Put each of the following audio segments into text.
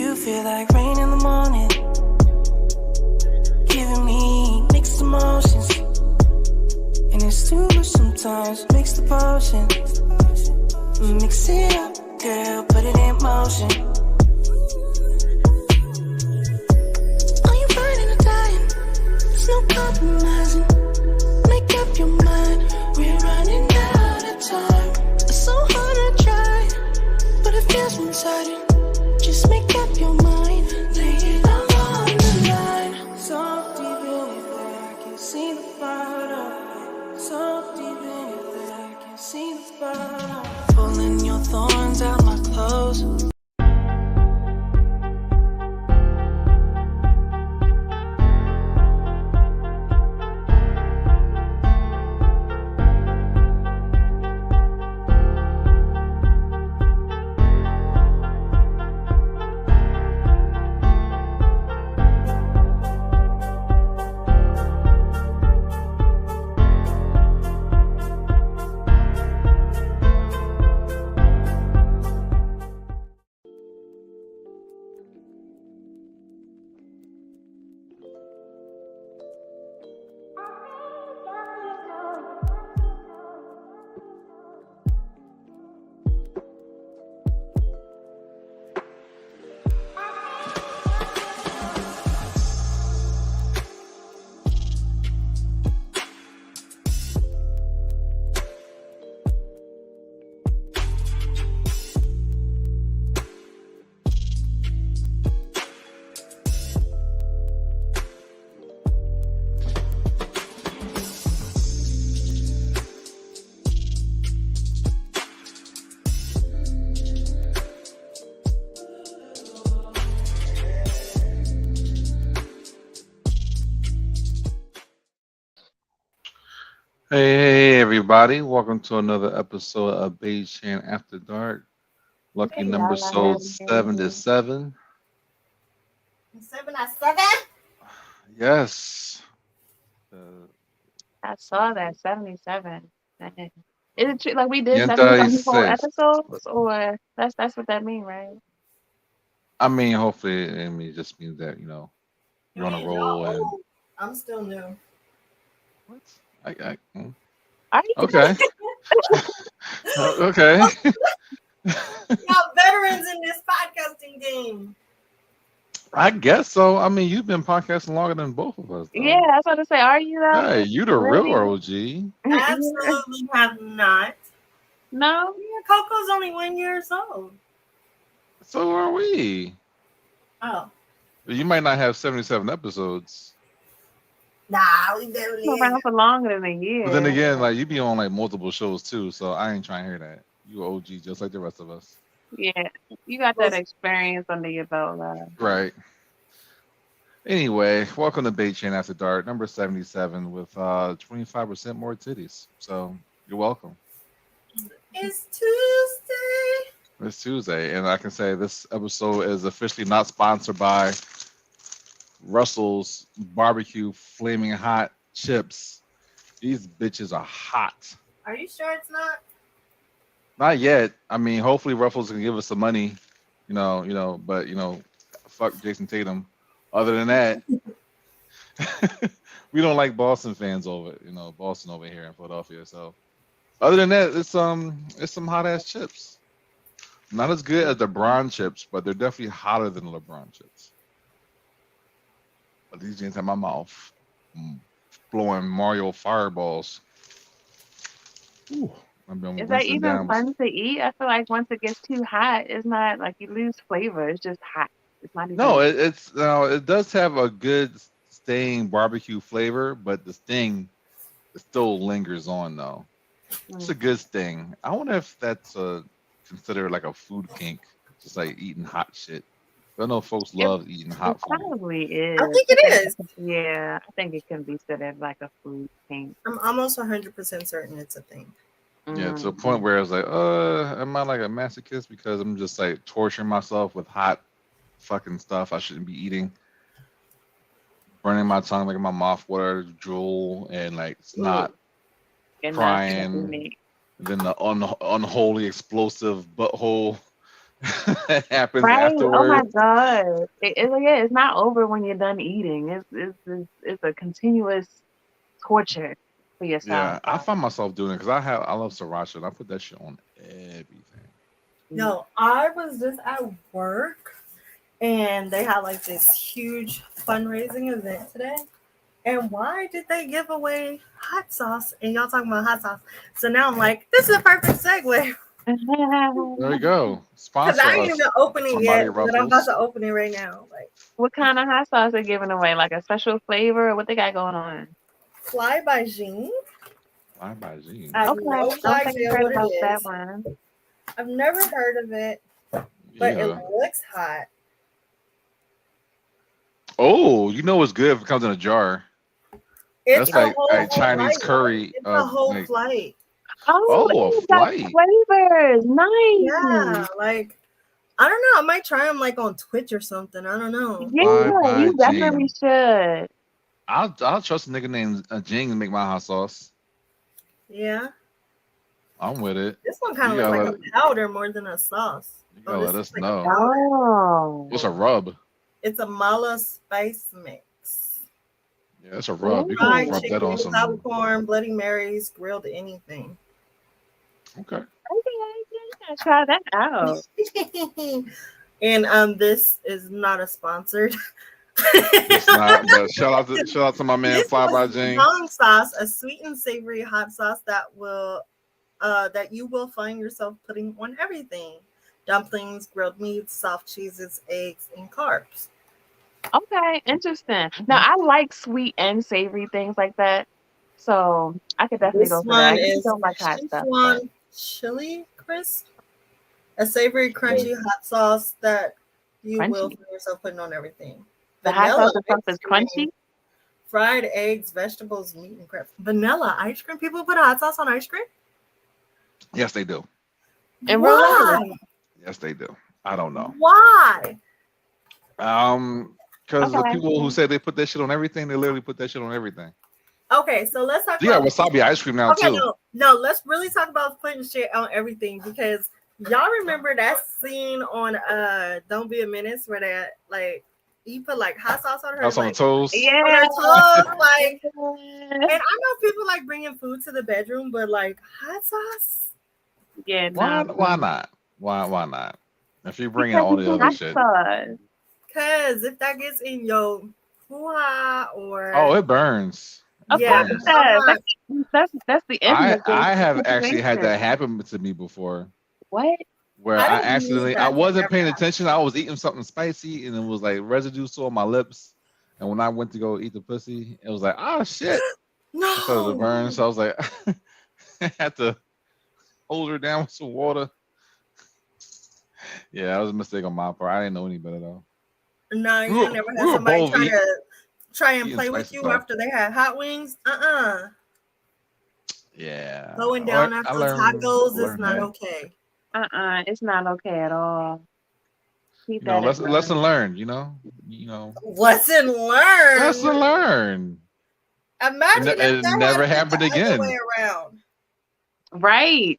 You feel like rain in the morning, giving me mixed emotions. And it's too much sometimes, mix the potion. Mix it up, girl, put it in motion. Are you burning or dying? There's no compromising. Make up your mind, we're running out of time. It's so hard to try, but it feels one-sided. Just make up your mind, lay it all on the line. So deep in your bed, I can see the bottom. So deep in your bed, I can see the bottom. Pulling your thorns out my clothes. Hey, everybody. Welcome to another episode of BAE-CHAN After Dark. Lucky Hey, number y'all, I have sold 77. 7 at 7. Yes. Uh, I saw that 77. Man. Is it true? Like we did 77 whole 76. episodes, or that's what that mean, right? I mean, hopefully, it just means that, you're on a Man, roll y'all and. old. I'm still new. What? Are you? Okay. Okay. Y'all veterans in this podcasting game. I guess so. I mean, you've been podcasting longer than both of us, though. Yeah, I was about to say, are you though? Hey, you the real Really? OG. Absolutely have not. No. Yeah, Coco's only 1 year old. So are we. Oh. You might not have 77 episodes. Nah, we definitely Been around ain't. for longer than a year. But then again, like you be on like multiple shows too, so I ain't trying to hear that. You a OG just like the rest of us. Yeah, you got that experience under your belt, love. Right. Anyway, welcome to BAE-CHAN After Dark, number 77 with 25% more titties. So you're welcome. It's Tuesday. It's Tuesday, and I can say this episode is officially not sponsored by Russell's Barbecue Flaming Hot Chips. These bitches are hot. Are you sure it's not? Not yet. I mean, hopefully Ruffles can give us some money, but fuck Jason Tatum. Other than that, we don't like Boston fans Boston over here in Philadelphia. So other than that, it's some hot ass chips. Not as good as the LeBron chips, but they're definitely hotter than the LeBron chips. But these jeans have my mouth blowing Mario fireballs. Ooh. Is that even fun to eat? I feel like once it gets too hot, it's not like you lose flavor. It's just hot. It's not even. No, it does have a good staying barbecue flavor, but the sting still lingers on though. It's a good sting. I wonder if that's considered like a food kink, just like eating hot shit. I know folks love eating hot food. It probably is. I think it is. Yeah, I think it can be considered like a food kink. I'm almost 100% certain it's a thing. Yeah, to a point where it's like, am I like a masochist because I'm just like torturing myself with hot fucking stuff I shouldn't be eating, burning my tongue, like my mouth water, drool, and like snot, crying, then the unholy explosive butthole It happens Right? Oh my afterwards. God. Yeah, it's not over when you're done eating. It's a continuous torture for yourself. Yeah, I find myself doing it because I love sriracha and I put that shit on everything. Yo, I was just at work and they had like this huge fundraising event today. And why did they give away hot sauce? And y'all talking about hot sauce. So now I'm like, this is a perfect segue. There we go. Because Sponsor I ain't us, even open it somebody yet, but I'm about Ruffles. to open it right now. Like What kind of hot sauce they giving away? Like a special flavor or what they got going on? Fly by Jean. Why by Gene? I have Okay. no I don't think idea I heard what it about that is. one. I've never heard of it, but it Yeah. looks hot. Oh, you know what's good if it comes in a jar? It's That's a like whole Chinese flight. curry. It's a whole Like flight. Oh, a you got flight. flavors. Yeah, Nice. like I don't know. I might try them like on Twitch or something. I don't know. Fly Yeah, by you definitely Gene. should. I'll trust a nigga named Jing to make my hot sauce. Yeah, I'm with it. this one kind You of looks gotta like a powder more than a sauce. you Oh, gotta this let looks us like a know. powder. What's a Oh. rub? It's a mala spice mix. Yeah, it's a rub. You can Fried rub that chicken, on some. popcorn, Bloody Marys, grilled anything. Okay. Okay, you gotta try that out. And this is not a sponsored. It's not, but shout out to my man This Fly by was Jing. Hong sauce, a sweet and savory hot sauce that you will find yourself putting on everything: dumplings, grilled meats, soft cheeses, eggs, and carbs. Okay, interesting. Now I like sweet and savory things like that, so I could definitely This go for that. I one usually is don't like hot stuff, but Szechuan chili crisp, a savory, crunchy hot sauce that you will crunchy. find yourself putting on everything. The hot Vanilla sauce itself ice is crunchy. cream, fried eggs, vegetables, meat, and crab. Vanilla ice cream. People put hot sauce on ice cream. Yes, they do. In real life. Why? Yes, they do. I don't know. Why? Because the Okay. people who say they put that shit on everything, they literally put that shit on everything. Okay, so let's talk You got about. wasabi ice cream now Okay, too. no, let's really talk about putting shit on everything because y'all remember that scene on Don't Be a Menace where that like you put like hot sauce on her House on the like toast. on Yeah. her toes, like. And I know people like bringing food to the bedroom, but like hot sauce. Yeah, Why? no. Why not? Why not? If you bring in Because all the it's other hot shit. sauce. Cause if that gets in your hoo-ha or Oh, it burns. Of yeah, course it I'm does. not, That's the end of I have the actually had that situation. happen to me before, What? where I I don't need I that to wasn't ever paying happen. attention. I was eating something spicy, and it was like residue still on my lips. And when I went to go eat the pussy, it was like, oh shit! I started to No. burn, so I was like, I had to hold her down with some water. Yeah, that was a mistake on my part. I didn't know any better though. No, We you were, ain't never we had were somebody both try and eating play with spicy you stuff. after they had hot wings. Yeah, Going down I after tacos is learned not that. okay. It's not okay at all. Keep You know, that in mind. lesson learned. You know, Lesson learned. lesson learned. Imagine if It that never had been happened the other way again. around. Right.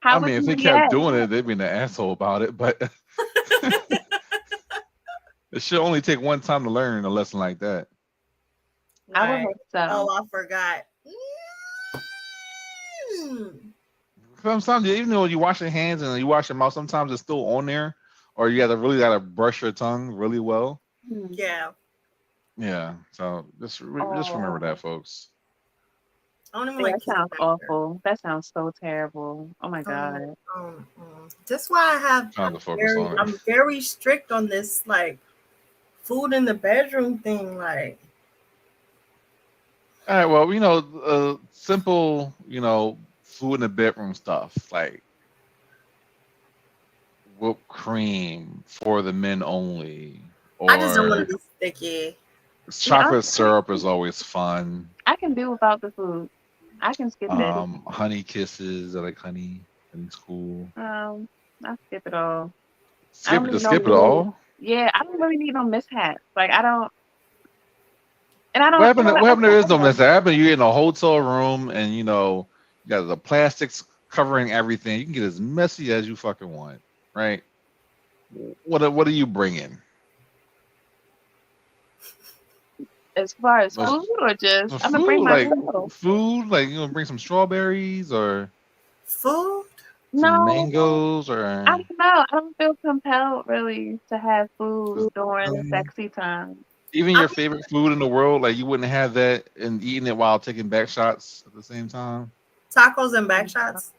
How I would mean, if you they kept react? doing it, they'd be an asshole about it. But it should only take one time to learn a lesson like that. I would Right. hope so. Oh, I forgot. Sometimes, even though you wash your hands and you wash your mouth, sometimes it's still on there, or you gotta brush your tongue really well. Yeah. Yeah. So just remember Oh, that, folks. I don't even yeah, like that kissing sounds after. awful. That sounds so terrible. Oh my God. That's why Trying to focus on it. I'm very strict on this like food in the bedroom thing. Like All right. Well, simple, food in the bedroom stuff like whipped cream for the men only, I just don't want or to be sticky. chocolate syrup is always fun. I can do without the food. I can skip it. Honey kisses, I like honey. Honey's cool. I skip it all. I Skip don't it, need skip it no. all. Yeah, I don't really need no mishaps. Like I don't, and I What don't. happened? You know What happened? There is no what? mess. That happened. You're in a hotel room, and you got the plastics covering everything. You can get as messy as you fucking want, right? What are you bringing? As far as Most- food or just, The I'm gonna bring food, like myself. food, like you gonna bring some strawberries or Food? some No, mangoes I or don't know. I don't feel compelled really to have food 'cause, during sexy time. even I your think favorite food in the world, like you wouldn't have that and eating it while taking back shots at the same time. tacos and back shots.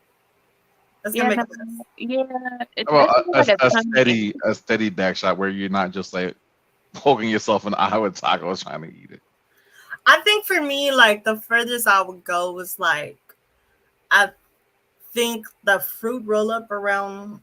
That's gonna Yeah, make no, a mess. yeah. Well, That's like a time. a steady back shot where you're not just like poking yourself in the eye with tacos trying to eat it. I think for me, like the furthest I would go was like I think the fruit roll up around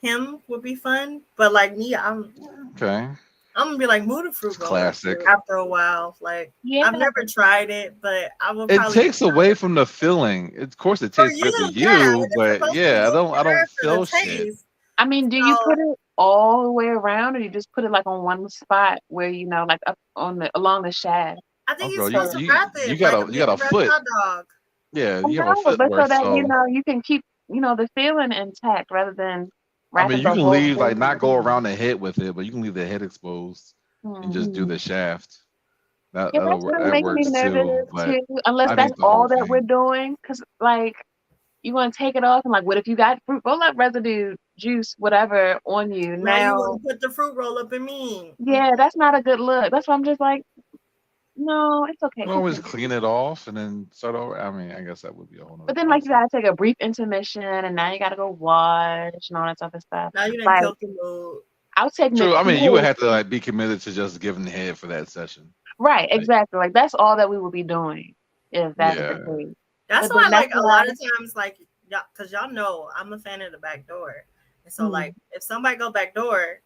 him would be fun. But like me, Okay, I'm gonna be like move the fruit it's roll up classic. after a while. Like Yeah, I've never tried it, but I would It probably takes away from the feeling. Of course, it for tastes good to you, yeah. you, It's but supposed to be yeah, good I for don't her for feel the shit. taste. I mean, do you So put it all the way around, or you just put it like on one spot where like up on the along the shaft? I Oh, think you're girl, supposed to wrap you it got like a you got big a wrapped foot. hot dog. Yeah, I you have a know, foot but so worth. that So you can keep the feeling intact rather than I mean, wrapping you the can whole leave like not go thing. around the head with it, but you can leave the head exposed and just do Hmm. the shaft. Yeah, that's gonna That make me works too. nervous But too. Unless I that's think the whole all that we're thing. doing, because like you want to take it off and like, what if you got fruit roll up residue, juice, whatever on you? Now you Now, want to put the fruit roll up in me. yeah, that's not a good look. That's why I'm just like, no, it's You okay. can always clean it off and then start over. I mean, I guess that would be a whole nother But then like you process. gotta take a brief intermission, and now you gotta go wash and all that other stuff. Now you done Like killed the mood. I'll take the True. I mean, you would cool. have to like be committed to just giving the head for that session. Right, Like, exactly. Like that's all that we will be doing if that is the yeah. case. That's But then why, that's like, a why, lot of times, like, y'all, because y'all know I'm a fan of the back door. And so, mm, like, if somebody go back door,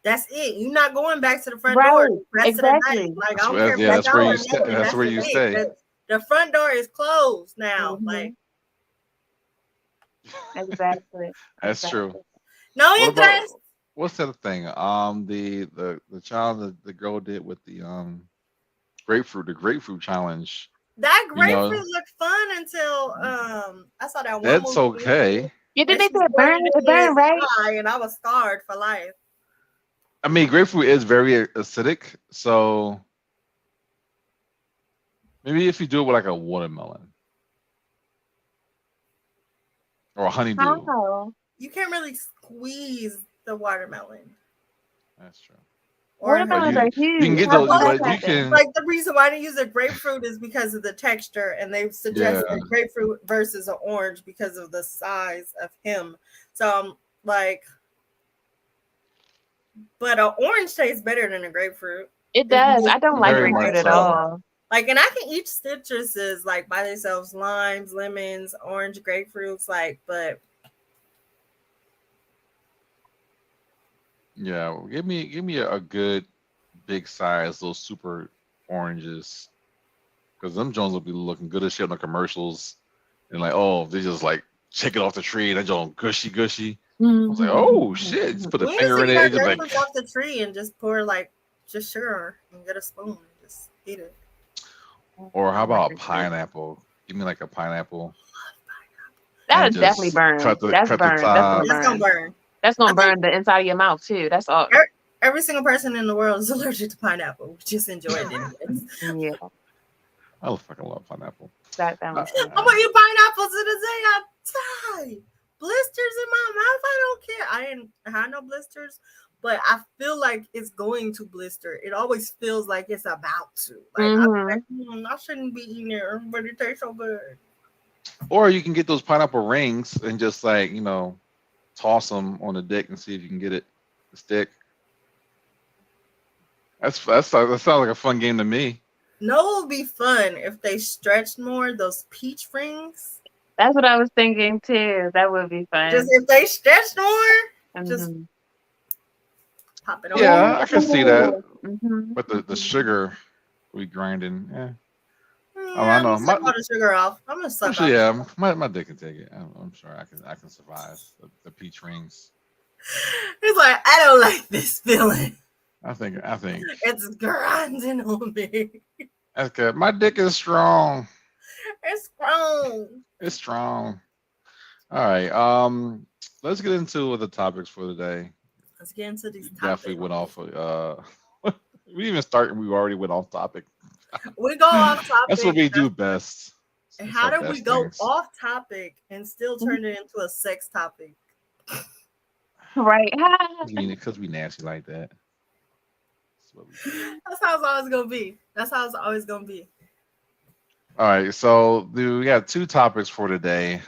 that's it. You're not going back to the front door right, the rest of the night. exactly. Like, I don't care if Yeah, that's that's where out you or stay. nothing. That's That's where just you it. stay. The front door is closed now. Hmm. Like, Exactly, That's true. exactly. no What about interest. what's the other thing? The challenge that the girl did with the the grapefruit challenge. That You know, grapefruit looked fun until I saw that one that's movie okay. Yeah, did and they she say it squirted burn? it It in burn, his right? eye, and I was scarred for life. I mean, grapefruit is very acidic, so maybe if you do it with like a watermelon or a honeydew. How? You can't really squeeze the watermelon. That's true. Or But Watermelons are you can huge. get How those, does that but you happen? can, like the reason why I didn't use a grapefruit is because of the texture, and they yeah. suggested grapefruit versus an orange because of the size of him. So I'm like, but an orange tastes better than a grapefruit. It If does. you I don't like Very grapefruit much at so. all. like, and I can eat citruses like by themselves, limes, lemons, orange, grapefruits, like, but Yeah, give me a good big size, those super oranges, because them Jones will be looking good as shit on the commercials, and like, oh, they just like shake it off the tree, and that Jones gushy gushy. I was like, oh shit, just put a we used finger to in eat it, our it's just like, grapefruits off the tree and just pour like just sugar and get a spoon and just eat it. or how I like about grapefruit. pineapple? Give me like a pineapple That and would definitely just burn. That's cut the burn. That's gonna top. That's gonna burn. burn. That's I gonna think burn the inside of your mouth too. That's all. every single person in the world is allergic to pineapple. We just enjoy it anyways. Yeah, I fucking love pineapple. that Uh, makes I'm sense. gonna eat pineapples to the day I die. Blisters in my mouth. I don't care. I didn't have no blisters, but I feel like it's going to blister. It always feels like it's about to. Like I'm like, I shouldn't be eating it, but it tastes so good. Or you can get those pineapple rings and just like toss them on the dick and see if you can get it to stick. That sounds like a fun game to me. No, it would be fun if they stretched more. Those peach rings. That's what I was thinking too. That would be Just fun. if they stretched more, just Mhm. pop it on. Yeah, I can see that. Mhm. But the sugar we grinding. Yeah. Oh, Yeah, I I'm know. gonna suck all the sugar off. I'm gonna suck Actually, off. yeah, my dick can take it. I'm sure I can survive the peach rings. He's like, I don't like this feeling. I think It's grinding on me. that's good. My dick is strong. It's strong. It's strong. All right. Let's get into the topics for today. Let's get into these We topics. definitely went off. We didn't even start, and we already went off topic. We go off topic. That's what we do best. And That's how our did we best go things. off topic and still turn it into a sex topic? Right. Because we nasty like that. That's what we do. That's how it's always gonna be. That's how it's always gonna be. All right, so we got two topics for today.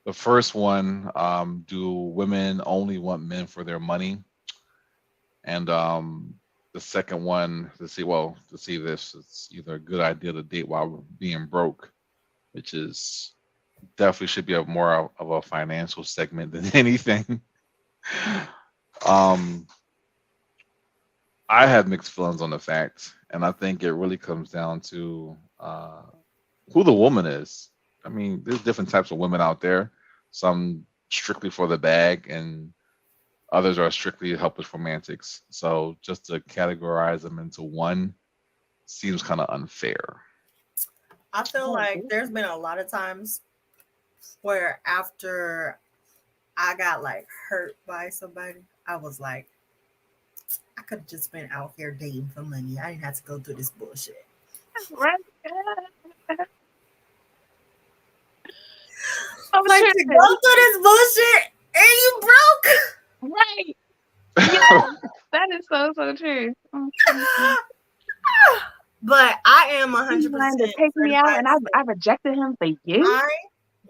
The first one, do women only want men for their money? And the second one, to see if this it's either a good idea to date while being broke, which is definitely should be more of a financial segment than anything. I have mixed feelings on the fact, and I think it really comes down to who the woman is. I mean, there's different types of women out there. Some strictly for the bag, and others are strictly helpless romantics. So just to categorize them into one seems kind of unfair. I feel like there's been a lot of times where after I got like hurt by somebody, I was like, I could have just been out here dating for money. I didn't have to go through this bullshit. Right. Like to go through this bullshit and you broke. Right. Yeah, that is so true. But I am 100% He's trying to take me out, and I rejected him for you. I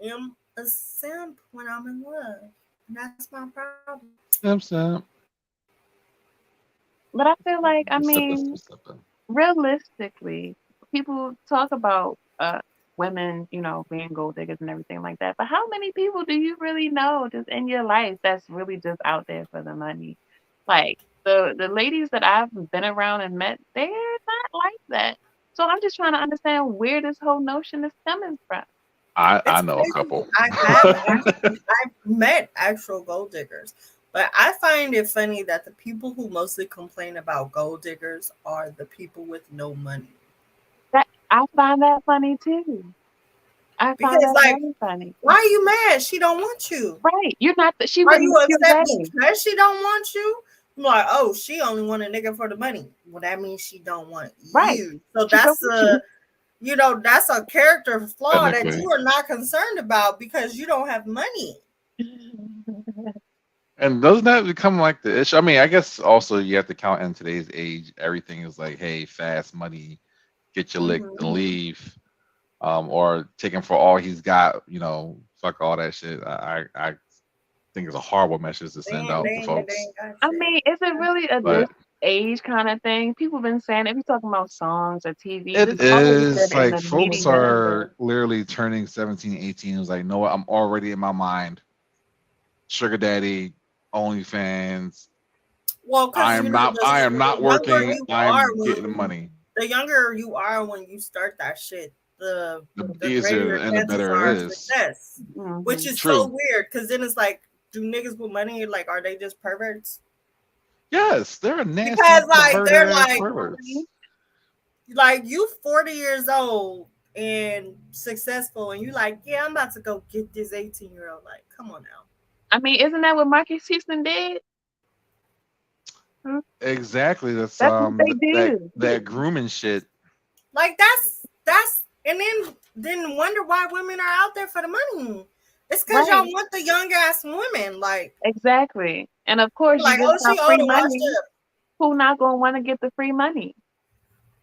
am a simp when I'm in love. And that's my problem. Simp. But I feel like, I Simp. mean, realistically, people talk about women, you know, being gold diggers and everything like that. But how many people do you really know just in your life that's really just out there for the money? Like the ladies that I've been around and met, they're not like that. So I'm just trying to understand where this whole notion is coming from. I know a couple. I've met actual gold diggers. But I find it funny that the people who mostly complain about gold diggers are the people with no money. I find that funny too. I find that very funny. Why are you mad? She don't want you. Right. You're not. She are you upset because she don't want you? I'm like, oh, she only want a nigga for the money. Well, that means she don't want you. So that's that's a character flaw that you are not concerned about because you don't have money. And doesn't that become like the issue? I mean, I guess also you have to count in today's age. Everything is like, hey, fast money, get your lick and leave, or take him for all he's got. You know, fuck all that shit. I think it's a horrible message to send out to folks. I mean, is it really this age kind of thing? People been saying if you're talking about songs or TV, it is like folks are literally turning 17, 18. It's like, no, I'm already in my mind. Sugar daddy. OnlyFans. Well, I am not working. I'm getting the money. The younger you are when you start that shit, the easier and the better it is. Success, which is so weird because then it's like, do niggas with money like are they just perverts? Yes, they're a nasty because like they're like perverts. Like you 40 years old and successful, and you like, yeah, I'm about to go get this 18-year-old. Like, come on now. I mean, isn't that what Marcus Houston did? Exactly. That's what they do. That grooming shit. Like that's and then wonder why women are out there for the money. It's because y'all want the young ass women, like exactly. And of course, like, you get free money. Who not gonna want to get the free money?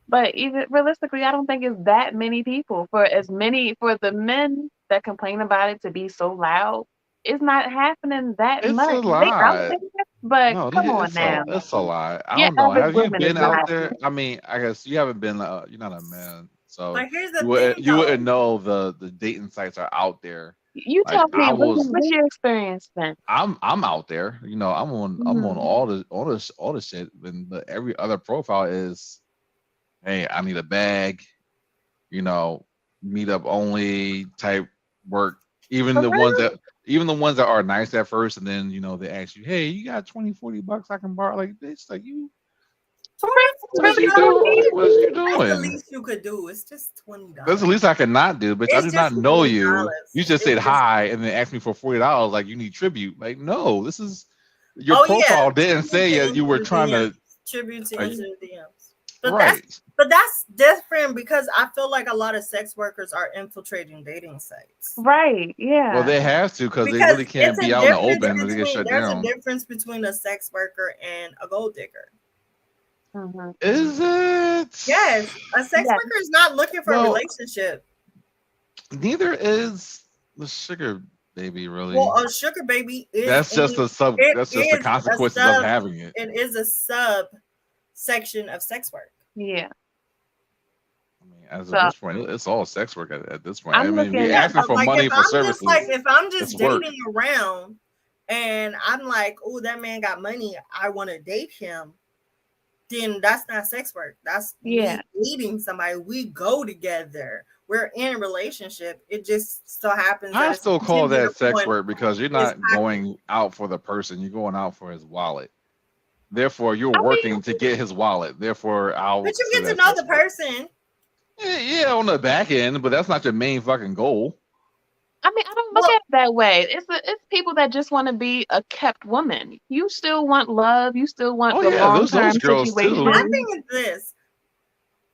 But even realistically, I don't think it's that many people. For the men that complain about it to be so loud. It's not happening that much. It's a lot. But no, come on now. It's a lot. I don't know. Have you been out there? I mean, I guess you haven't been. You're not a man, so you wouldn't know the dating sites are out there. You tell me, what's your experience then? I'm out there. You know, I'm on all the shit. And every other profile is, hey, I need a bag. You know, meetup only type work. Even the ones that are nice at first, and then, you know, they ask you, hey, you got $20-$40 I can borrow? Like, this, like, you. What are you doing? That's the least you could do. It's just $20. That's the least I could not do, bitch. I do not know you. You just said hi and then asked me for $40. Like, you need tribute. Like, no, this is Your Oh yeah, profile didn't say tribute to that you were Into the trying to. DMs. Tribute to Are Into you, the DMs. But right. that's different because I feel like a lot of sex workers are infiltrating dating sites. Right. Well, Yeah. they have to because they Because really it's can't a be out in the difference open. They get between shut there's a down. difference between a sex worker and a gold digger. Hmm. Is it? Yes, a sex Yeah. worker is not looking for a Well, relationship. neither is the sugar baby really. Well, a sugar baby is That's just a sub. it That's just the is a consequences of sub having it. it is a sub section of sex work. Yeah. I mean, as of So this point, it's all sex work at this point. I I'm mean, if you're looking. Yeah, asking but for like money for services, if I'm it's just work. dating around and I'm like, oh, that man got money, I want to date him, then that's not sex work. That's Yeah. me dating somebody. We go together. We're in a relationship. It just so happens that I it's still call contingent that sex upon work because you're his not pocket. going out for the person. You're going out for his wallet. Therefore, you're I mean, working to get his wallet. Therefore, I'll But you consider get to that know sex the work. person. Yeah, on the back end, but that's not your main fucking goal. I don't look Well, at it that way. It's people that just want to be a kept woman. You still want love. You still want Oh the yeah, long those term girls too. my situation. thing is this.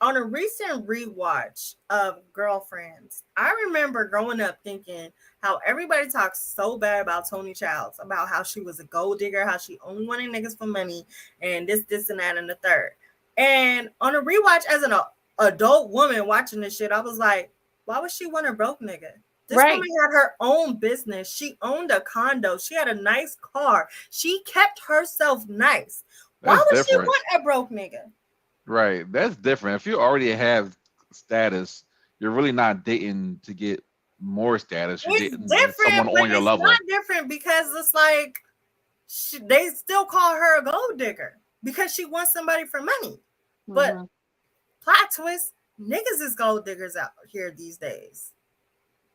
On a recent rewatch of Girlfriends, I remember growing up thinking how everybody talks so bad about Tony Childs, about how she was a gold digger, how she only wanted niggas for money, and this, and that, and the third. And on a rewatch as an adult woman watching this shit, I was like, why would she want a broke nigga? This Right. woman had her own business. She owned a condo. She had a nice car. She kept herself nice. Why That's would she different. want a broke nigga? Right. That's different. If you already have status, you're really not dating to get more status. You're It's dating someone different, but on your it's level. not different because it's like they still call her a gold digger because she wants somebody for money. But Mhm. plot twist, niggas is gold diggers out here these days.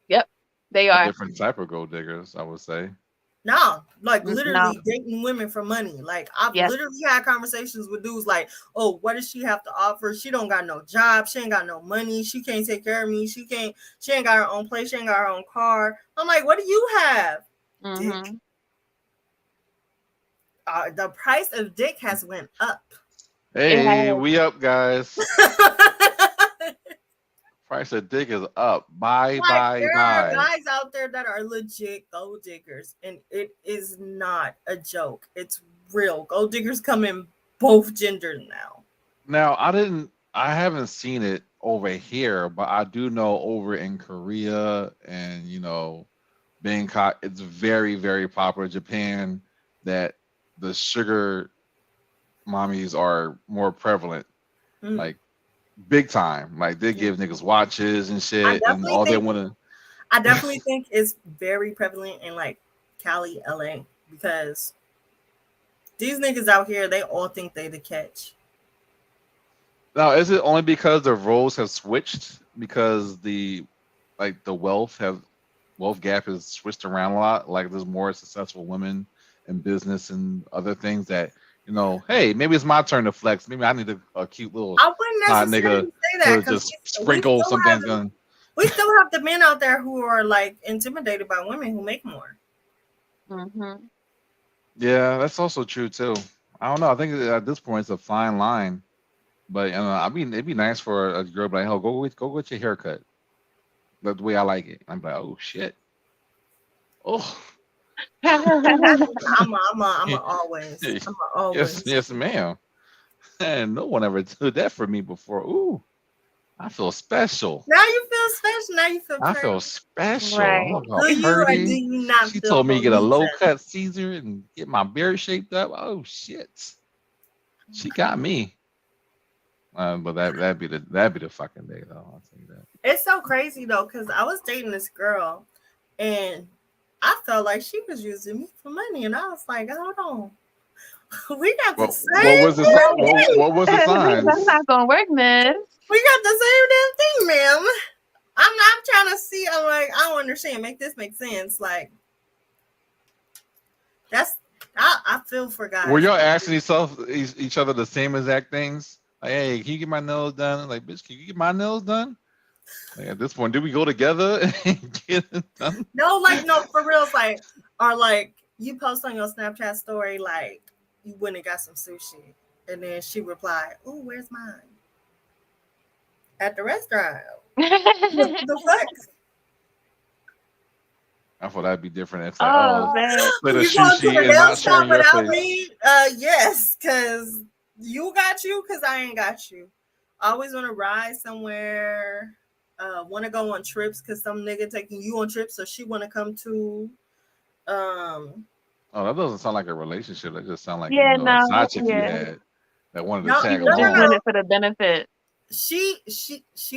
Yep. They A are. different type of gold diggers, I would say. No, like No. literally dating women for money. Like I've Yes. literally had conversations with dudes like, oh, what does she have to offer? She don't got no job, she ain't got no money, she can't take care of me, she ain't got her own place, she ain't got her own car. I'm like, what do you have? Dick. Hmm. The price of dick has went up. It Hey, has. we up, guys. Price of dick is up. Buy, Like there are buy. guys out there that are legit gold diggers, and it is not a joke. It's real. Gold diggers come in both genders now. Now, I haven't seen it over here, but I do know over in Korea and, Bangkok, it's very, very popular. Japan, that the sugar mommies are more prevalent, Mm. like big time. Like they give niggas watches and shit, and all they want to. I definitely think it's very prevalent in like Cali, LA, because these niggas out here, they all think they the catch. Now, is it only because the roles have switched? Because the wealth gap has switched around a lot. Like there's more successful women in business and other things that hey, maybe it's my turn to flex. Maybe I need a cute little I wouldn't hot necessarily nigga say that to because just sprinkle something gun. we still have the men out there who are like intimidated by women who make more. Hmm. Yeah, that's also true too. I don't know. I think at this point it's a fine line. But I mean, it'd be nice for a girl to be like, "Oh, go get your haircut." That's the way I like it. I'm like, "Oh shit, oh I'm always. yes, ma'am." And no one ever did that for me before. Ooh, I feel special. Now you feel special. Now you feel I pretty. feel special. Right. I'm all Do you or do pretty. you not She feel told me to get a low Felicia? cut Caesar and get my beard shaped up. Oh shit, she got me. But that'd be the fucking day though. I'll tell you that. It's so crazy though, because I was dating this girl and I felt like she was using me for money. And I was like, hold on. We got the What same was the damn thing. what was the That's signs? not gonna work, miss. We got the same damn thing, ma'am. I'm trying to see. I'm like, I don't understand. Make this make sense. Like, I feel for guys. Were y'all asking each other the same exact things? Like, hey, can you get my nails done? Like, bitch, can you get my nails done? Like, at this point, do we go together and get it done? No, for real. It's like, are like you post on your Snapchat story like you went and got some sushi, and then she replied, "Oh, where's mine?" At the restaurant. The fuck? I thought that'd be different. It's like, Oh oh, man. plate of You going to the sushi and nail not shop showing your without face. me? Yes, because you got you, because I ain't got you. I always want to ride somewhere. Want to go on trips because some nigga taking you on trips, so she want to come to. Oh, that doesn't sound like a relationship. That just sounds like, Yeah, a no, side chick you yeah. had that wanted to No, She tag was just along. doing it for the benefit. She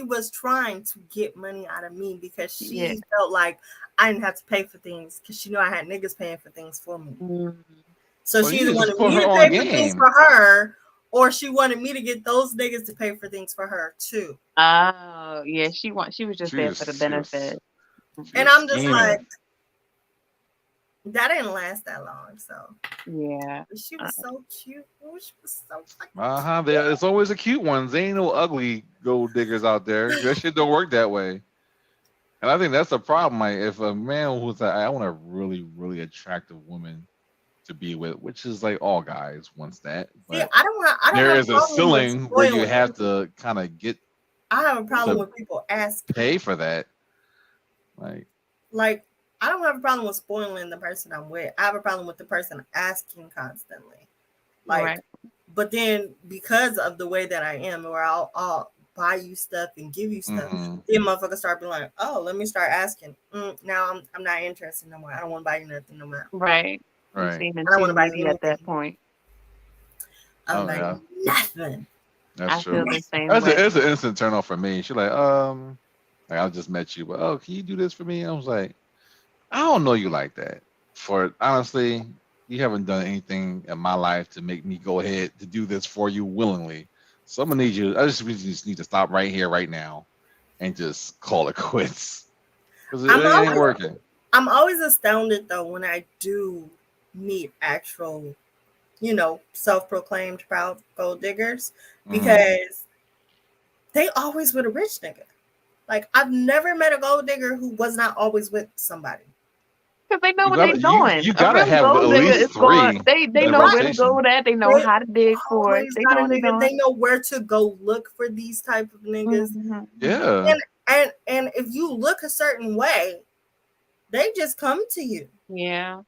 was trying to get money out of me because she Yeah. felt like I didn't have to pay for things because she knew I had niggas paying for things for me. Mm. So Well, she you either need to just wanted put me her to on pay for things game. for her, or she wanted me to get those niggas to pay for things for her too. Oh, yeah. She was just She there for the was, she was, benefit. she And was I'm just scheming. like, that didn't last that long. So Yeah. but she was so cute. Oh, she was so fucking It's always the cute ones. There ain't no ugly gold diggers out there. That shit don't work that way. And I think that's the problem. Like, if a man who's like, I want a really, really attractive woman to be with, which is like all guys wants that, See, but I don't there have a is a problem with ceiling where you spoiling. have to kind of get I have a problem to with people asking. pay for that. Like, I don't have a problem with spoiling the person I'm with. I have a problem with the person asking constantly. Like, Right. but then because of the way that I am, where I'll buy you stuff and give you stuff, Mhm. then motherfuckers start being like, oh, let me start asking. Now I'm not interested no more. I don't want to buy you nothing no more. Right. You Right. seeming I don't too want to buy you needy at that anything. point. I don't Oh buy yeah, you nothing. that's I feel true. the same way. It's an instant turn off for me. She's like, I just met you, but can you do this for me? I was like, I don't know you like that. For honestly, you haven't done anything in my life to make me go ahead to do this for you willingly. So I'm gonna need you. I just really just need to stop right here, right now, and just call it quits because it I'm ain't always working. I'm always astounded though when I do meet actual, self-proclaimed proud gold diggers Mhm. because they always with a rich nigga. Like I've never met a gold digger who was not always with somebody. Because they know You what they're gotta you doing. you A gotta real have at gold digger is least going. three They in know where to rotation. go at. They know They how to dig for it. always They got know a what they're nigga. doing. They know where to go look for these type of niggas. Mhm. Yeah, And if you look a certain way, they just come to you. Yeah. you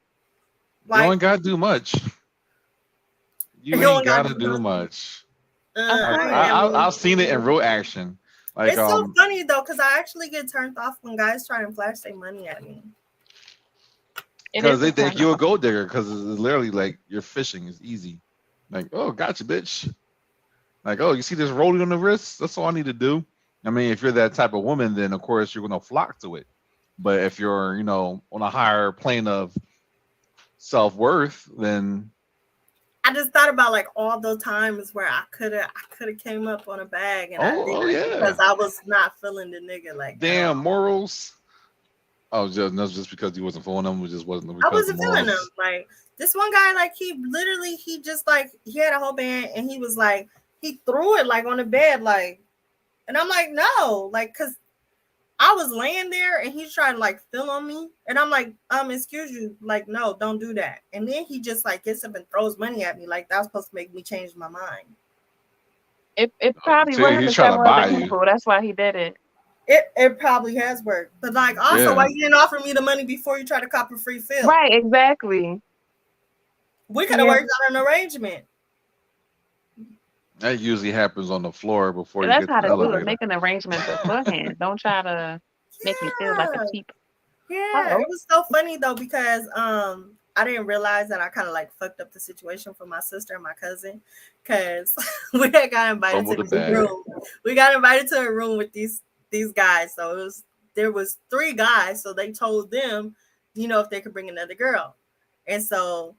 Like ain't gotta do much. You you ain't don't got gotta to do do much. Of I course. ain't never. I've seen it in real action. Like It's so funny though, because I actually get turned off when guys try and flash their money at me. It because is they a think turn you're a off. gold digger because it's literally like you're fishing is easy. Like, oh, gotcha, bitch. Like, oh, you see this rolling on the wrist? That's all I need to do. I mean, if you're that type of woman, then of course you're gonna flock to it. But if you're, on a higher plane of self worth, then I just thought about like all those times where I could have came up on a bag and I oh didn't because yeah, I was not feeling the nigga like at damn all. morals. Oh, just because he wasn't fooling them, it just wasn't I because the wasn't feeling them. morals. Like this one guy, like he just like he had a whole band and he was like he threw it like on the bed, like, and I'm like, no, like, cause I was laying there and he's trying to like feel on me. And I'm like, excuse you, like, no, don't do that. And then he just like gets up and throws money at me. Like that was supposed to make me change my mind. It probably See, worked he's for trying to several other buy you. people. That's why he did it. It probably has worked. But like also why Yeah, you didn't offer me the money before you try to cop a free fill? Right, exactly. We could have Yeah. worked out an arrangement. that usually happens on the floor before you That's get to how the to do it. elevator. Make an arrangement beforehand. Don't try to make me feel like a Yeah. cheap. Yeah, it was so funny though because I didn't realize that I kind of like fucked up the situation for my sister and my cousin because we had got invited to Fumbled the this bag. room. We got invited to a room with these guys. So there was 3 guys. So they told them, if they could bring another girl. And so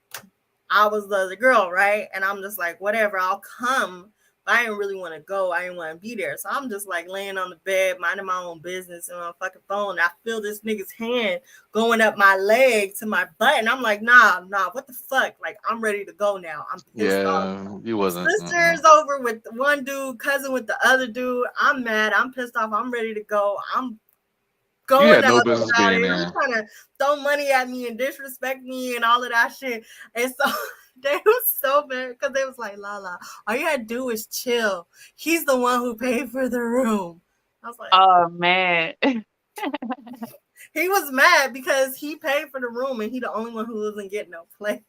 I was the other girl, right? And I'm just like, whatever, I'll come. But I didn't really want to go. I didn't want to be there. So I'm just like laying on the bed, minding my own business and on my fucking phone. I feel this nigga's hand going up my leg to my butt. And I'm like, nah, what the fuck? Like, I'm ready to go now. I'm pissed off. Yeah, you wasn't. Sister's over with one dude, cousin with the other dude. I'm mad. I'm pissed off. I'm ready to go. I'm going had no out business about being it. there. He trying to throw money at me and disrespect me and all of that shit. And so they was so mad because they was like, Lala, all you had to do is chill. He's the one who paid for the room. I was like, Oh man. he was mad because he paid for the room and he the only one who wasn't getting no play.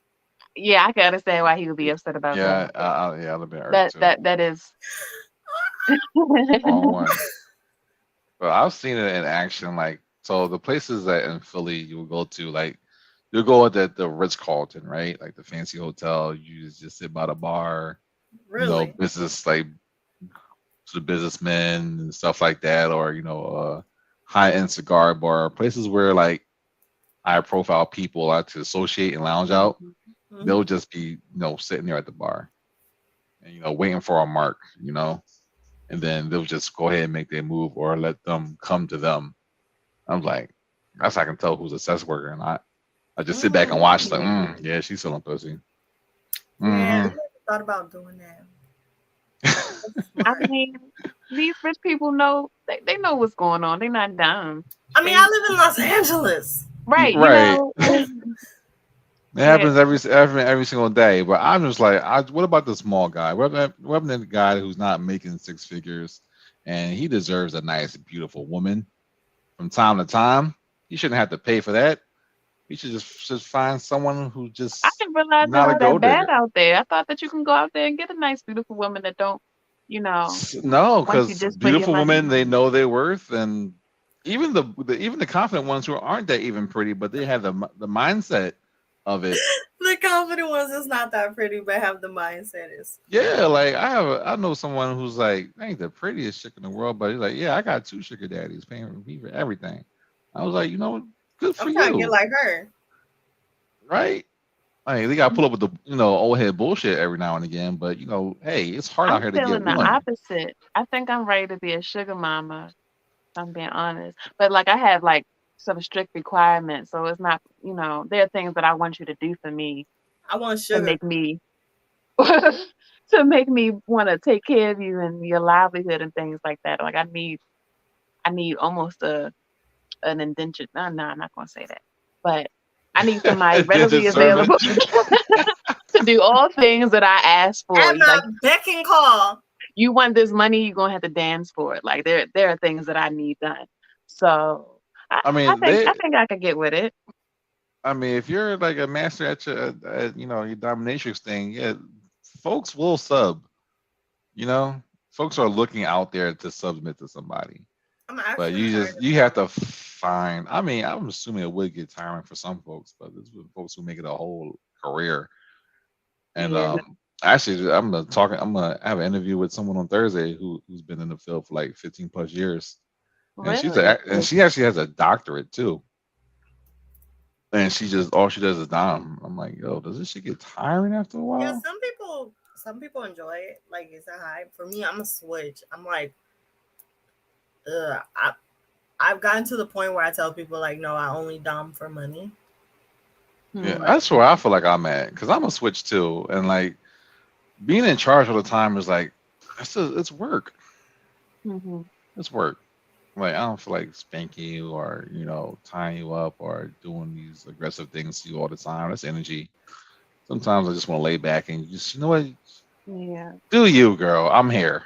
Yeah, I can understand why he would be upset about Yeah, that. yeah, I'd have been hurt That too. that is. Wrong one. But I've seen it in action. Like, so the places that in Philly you will go to, like, you'll go at the Ritz Carlton, right? Like the fancy hotel. You just sit by the bar, Really? business, like to the businessmen and stuff like that, or high end cigar bar, places where like high profile people like to associate and lounge out. Mhm. They'll just be sitting there at the bar and waiting for a mark, and then they'll just go ahead and make their move or let them come to them. I'm like, that's how I can tell who's a sex worker or not. I just sit back and watch, like, yeah, she's selling pussy. Yeah, I Mm-hmm. never thought about doing that. I mean, these rich people know they know what's going on. They're not dumb. I mean, I live in Los Angeles. Right, Right. Yeah. It happens every single day. But I'm just like, what about the small guy? What about the guy who's not making six figures and he deserves a nice, beautiful woman from time to time? He shouldn't have to pay for that. He should just find someone who I just didn't realize not it a was gold that digger. bad out there. I thought that you can go out there and get a nice, beautiful woman that don't, No, want you because just for your beautiful women, money. they know their worth, and even the confident ones who aren't that even pretty, but they have the mindset of it. The confident ones is not that pretty, but have the mindset is. Yeah, like I know someone who's like, I ain't the prettiest chick in the world, but he's like, yeah, I got 2 sugar daddies paying for me for everything. I was like, good for I'm trying to get you, like her. right? I mean, they got to pull up with the old head bullshit every now and again, but hey, it's hard out I'm here to get feeling the one. opposite. I think I'm ready to be a sugar mama, if I'm being honest. But like I have like some strict requirements, so it's not, there are things that I want you to do for me I want to sugar. make me to make me want to take care of you and your livelihood and things like that. Like I need almost an indentured. No, I'm not gonna say that. But I need somebody readily Indentured servant. available to do all things that I ask for. At my Like beck and call. you want this money, you're gonna have to dance for it. Like there are things that I need done. So I, I I mean, think I think I could get with it. if you're like a master at your your dominatrix thing, yeah, folks will sub. Folks are looking out there to submit to somebody. I'm But actually you have to find. I mean, I'm assuming it would get tiring for some folks, but there's folks who make it a whole career. And Yeah. actually, I'm gonna have an interview with someone on Thursday who's been in the field for like 15 plus years, and Really? she actually has a doctorate too. And she just all she does is dom. I'm like, yo, does this shit get tiring after a while? Yeah, some people enjoy it. Like it's a hype. For me, I'm a switch. I'm like, I've gotten to the point where I tell people like, no, I only dom for money. Yeah, that's where I feel like I'm at because I'm a switch too, and like being in charge all the time is like it's work. Mm-hmm. It's work. Like I don't feel like spanking you or tying you up or doing these aggressive things to you all the time. That's energy. Sometimes I just want to lay back and just what, Yeah. do you, girl? I'm here.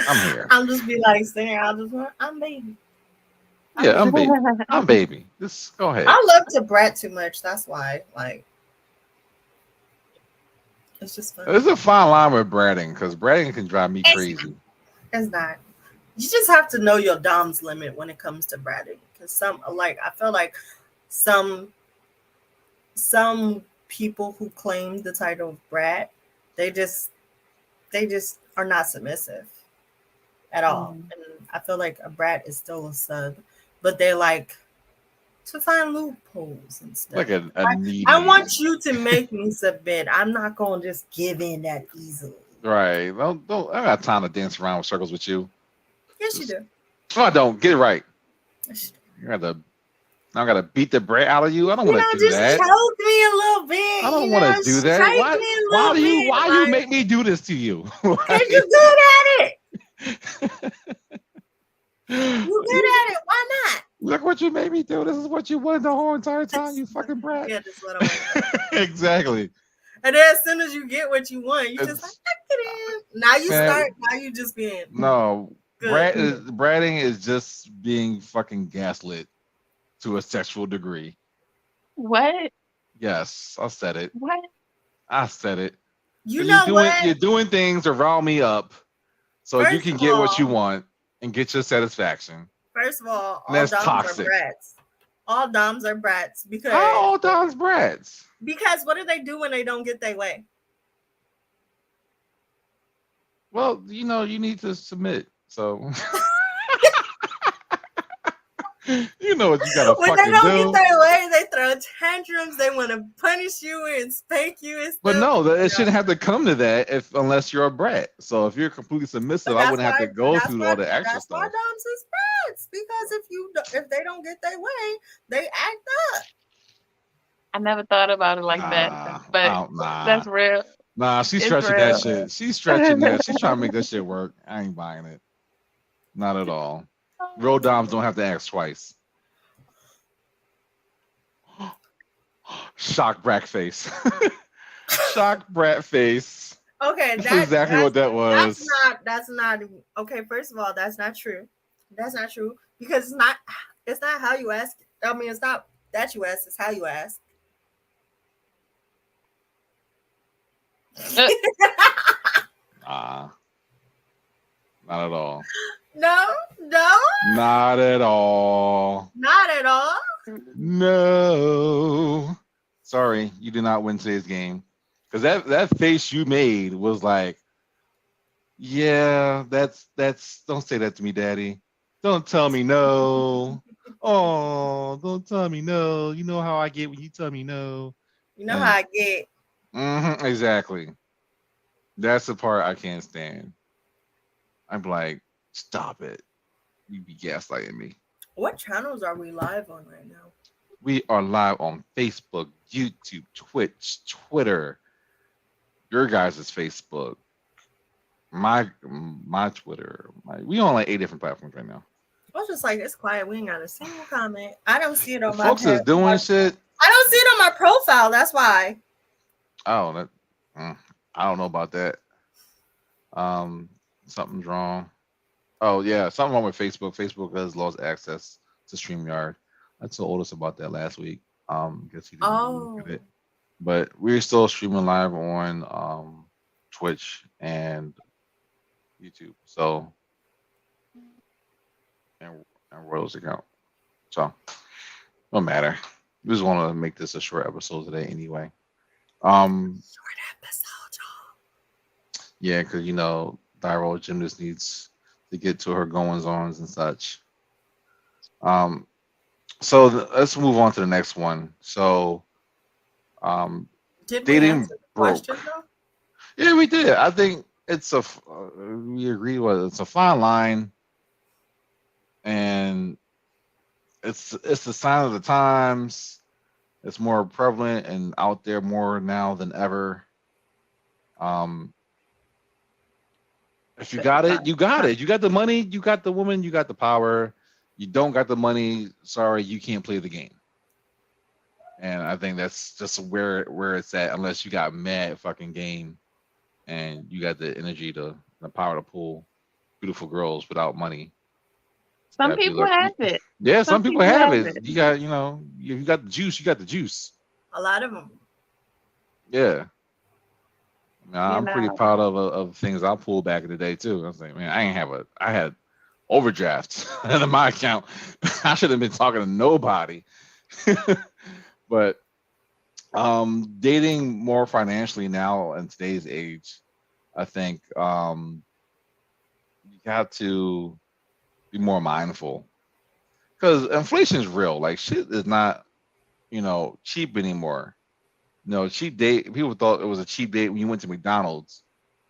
I'm here. I'll just be like sitting. I'm baby. Yeah, I'm baby. I'm baby. Just go ahead. I love to brat too much. That's why. Like, it's just fun. There's a fine line with bratting because bratting can drive me crazy. It's not. You just have to know your dom's limit when it comes to bratting. Because I feel like some people who claim the title of brat, they just are not submissive at all. And I feel like a brat is still a sub, but they like to find loopholes and stuff. Like a needy. I want you to make me submit. I'm not gonna just give in that easily. Right. Don't I don't got time to dance around with circles with you. Yes, you do. No, I don't. Get it right. Yes, you I gotta beat the brat out of you. I don't want to do just that. choke me a little bit. I don't want to do that. Why do you make me do this to you? Because you're good at it. You good at it. Why not? Look what you made me do. This is what you wanted the whole entire time, you fucking brat. Yeah, this is what I want. Exactly. And then as soon as you get what you want, you just like, It's, I get in. Now you man, start. Now you just being no. good. Bratting is just being fucking gaslit to a sexual degree. What? Yes, I said it. What? I said it. You 'Cause know what? You're doing things to rile me up so you First can of get what you all- want and get your satisfaction. First of all And that's doms toxic. are brats. All doms are brats because How all Don's brats? what do they do when they don't get their way? Well, you know, you need to submit. So you know what you gotta When they fucking don't do. get their way, they throw tantrums. They want to punish you and spank you and stuff. But no, it Yeah. shouldn't have to come to that unless you're a brat. So if you're completely submissive, But I wouldn't have to go that's through why- all the extra That's why stuff. doms is brats because if they don't get their way, they act up. I never thought about it like that, but that's real. Nah, she's It's stretching real. that shit. She's stretching that. She's trying to make that shit work. I ain't buying it. Not at all. Real doms don't have to ask twice. Shock brat face. Shock brat face. Okay, That's exactly what that was. That's not okay. First of all, that's not true. That's not true because it's not how you ask. I mean, it's not that you ask. It's how you ask. Nah. Not at all. No, Not at all. not at all. No. Sorry, you did not win today's game. Because that face you made was like, yeah, that's don't say that to me, daddy. Don't tell me no. Oh, don't tell me no. You know how I get when you tell me no. You know how I get. Exactly. That's the part I can't stand. I'm like, stop it. You be gaslighting me. What channels are we live on right now? We are live on Facebook, YouTube, Twitch, Twitter, your guys' Facebook, my Twitter. We on like 8 different platforms right now. I was just like, it's quiet. We ain't got a single comment. I don't see it on my Folks is doing shit. I don't see it on my profile. That's why. Oh, I don't know about that. Something's wrong. Oh yeah, something wrong with Facebook. Facebook has lost access to StreamYard. I told Otis about that last week. Guess he didn't look at it. But we're still streaming live on Twitch and YouTube. So and Royal's account. So no matter. We just want to make this a short episode today anyway. Short episode, y'all. Yeah, because you know, Thyroid Gymnast needs to get to her goings ons and such. So let's move on to the next one. So, Did dating we answer the broke. question though? Yeah, we did. I think it's we agree with it's a fine line, and it's the sign of the times. It's more prevalent and out there more now than ever. If you got it, you got it. You got the money, you got the woman, you got the power. You don't got the money, sorry, you can't play the game. And I think that's just where it's at, unless you got mad fucking game and you got the energy the power to pull beautiful girls without money. Some people have it. Yeah, some people have it. You got, you got the juice, you got the juice. A lot of them. Yeah. I'm pretty proud of things I pulled back in the day too. I was like, man, I had overdrafts in my account. I shouldn't have been talking to nobody. But dating more financially now in today's age, I think you got to be more mindful because inflation is real. Like shit is not, cheap anymore. Cheap date. People thought it was a cheap date when you went to McDonald's,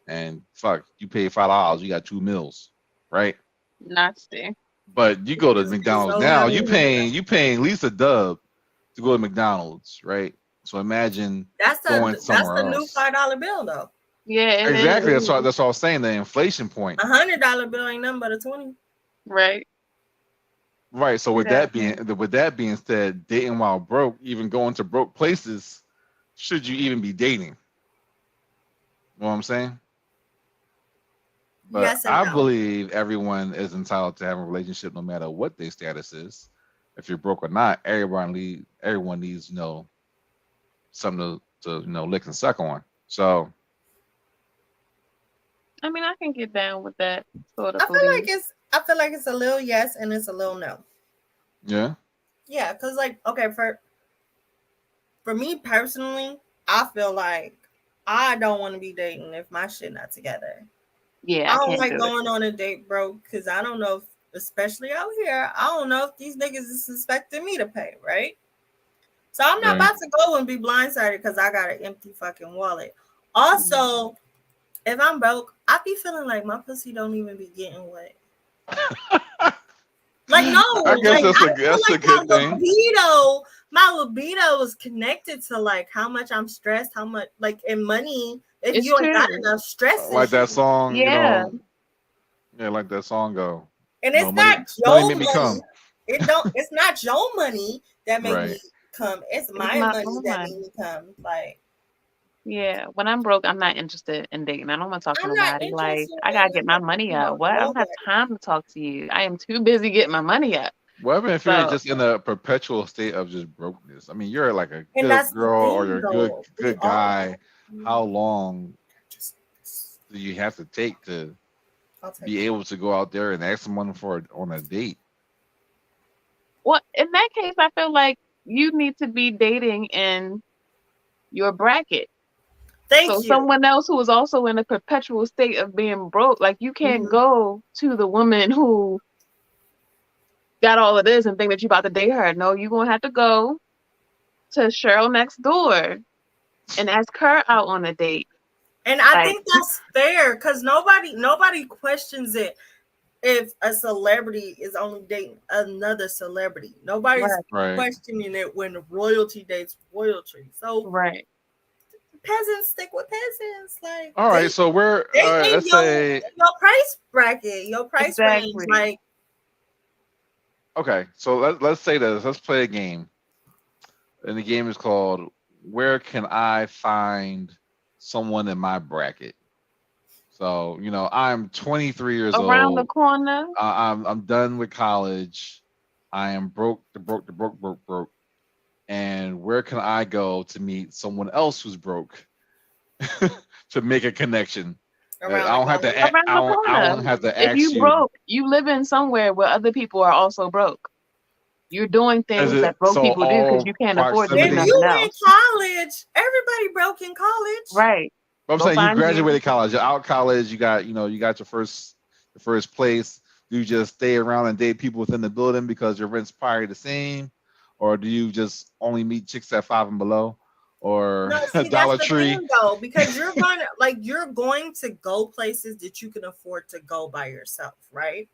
and fuck, you paid $5, you got 2 meals, right? Nasty. But you go to McDonald's so now, heavy. you paying at least a dub to go to McDonald's, right? So imagine That's going the somewhere new else. $5 bill though. Yeah. Exactly. That's what I was saying. The inflation point. $100 bill ain't nothing but a 20. Right. Right. So with Yeah. that being said, dating while broke, even going to broke places, should you even be dating? You know what I'm saying? But Yes and I no. believe everyone is entitled to have a relationship no matter what their status is. If you're broke or not, everyone needs, something to lick and suck on. So I mean, I can get down with that sort of I feel like belief. it's a little yes and it's a little no. yeah. Yeah, because like okay, for me personally, I feel like I don't want to be dating if my shit not together. Yeah, I I don't can't like do it. going on a date broke because I don't know if, especially out here, I don't know if these niggas is expecting me to pay, right? So I'm not Right. about to go and be blindsided because I got an empty fucking wallet. Mhm. Also, if I'm broke, I be feeling like my pussy don't even be getting wet. Like no, I guess like I feel that's a like good thing. my libido is connected to like how much I'm stressed, how much like in money. If It's you ain't got true. enough stress and Like that shit, song, Yeah, yeah, like that song go. and it's Money, not money your make me come. money. It don't. It's not your money that make Right. me come. It's it's my my money own that make money. me come. Like Yeah, when I'm broke, I'm not interested in dating. I don't want to talk to I'm not nobody. Like, interested I in gotta get my money up. What? I don't have nobody. time to talk to you. I am too busy getting my money up. Well, even if you're So, just in a perpetual state of just brokenness, I mean, you're like a And good that's the girl or thing, you're a good though. We good all guy. are. How long do you have to take to I'll take be able to go out there and ask someone on a date? well, in that case, I feel like you need to be dating in your bracket. So Thank you. someone else who is also in a perpetual state of being broke, like you can't Mhm. go to the woman who got all of this and think that you about to date her. No, you're gonna have to go to Cheryl next door and ask her out on a date. And I Like, think that's fair because nobody questions it if a celebrity is only dating another celebrity. Nobody's right, Right. questioning it when royalty dates royalty. So right. peasants stick with peasants. Like All right. So we're they in let's say your price bracket, your price range. Exactly. Like okay. So let's say this. Let's play a game, and the game is called "Where Can I Find Someone in My Bracket?" So I'm 23 years Around the old. corner. I'm done with college. I am broke, broke. And where can I go to meet someone else who's broke to make a connection? I around the don't have corner. to. Around the I corner. don't have to If ask you you. broke, you living somewhere where other people are also broke. You're doing Is things it that broke so people do because all you can't afford to do If proximity? nothing you in else. college, everybody broke in college. Right. But I'm Go saying you find you. graduated college. You're out college. You got your first place. Do you just stay around and date people within the building because your rent's probably the same, or do you just only meet chicks at Five and Below or No, a see, that's Dollar the Tree? thing though, because you're going to go places that you can afford to go by yourself, right?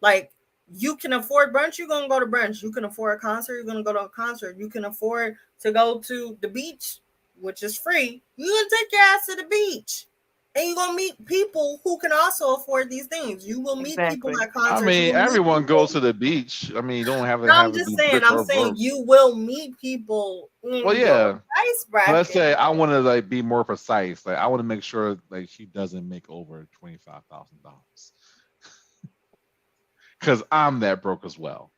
Like you can afford brunch, you're gonna go to brunch. You can afford a concert, you're gonna go to a concert. You can afford to go to the beach, which is free. You're gonna take your ass to the beach. And you're gonna meet people who can also afford these things. You will meet people Exactly. at I concerts. You mean, will meet everyone goes people. to the beach. I mean, you don't have to No, have I'm it just be saying, rich I'm or saying broke. you will meet people Well, in your yeah. price Let's bracket. say I want to like be more precise. Like I want to make sure like she doesn't make over $25,000 because I'm that broke as well.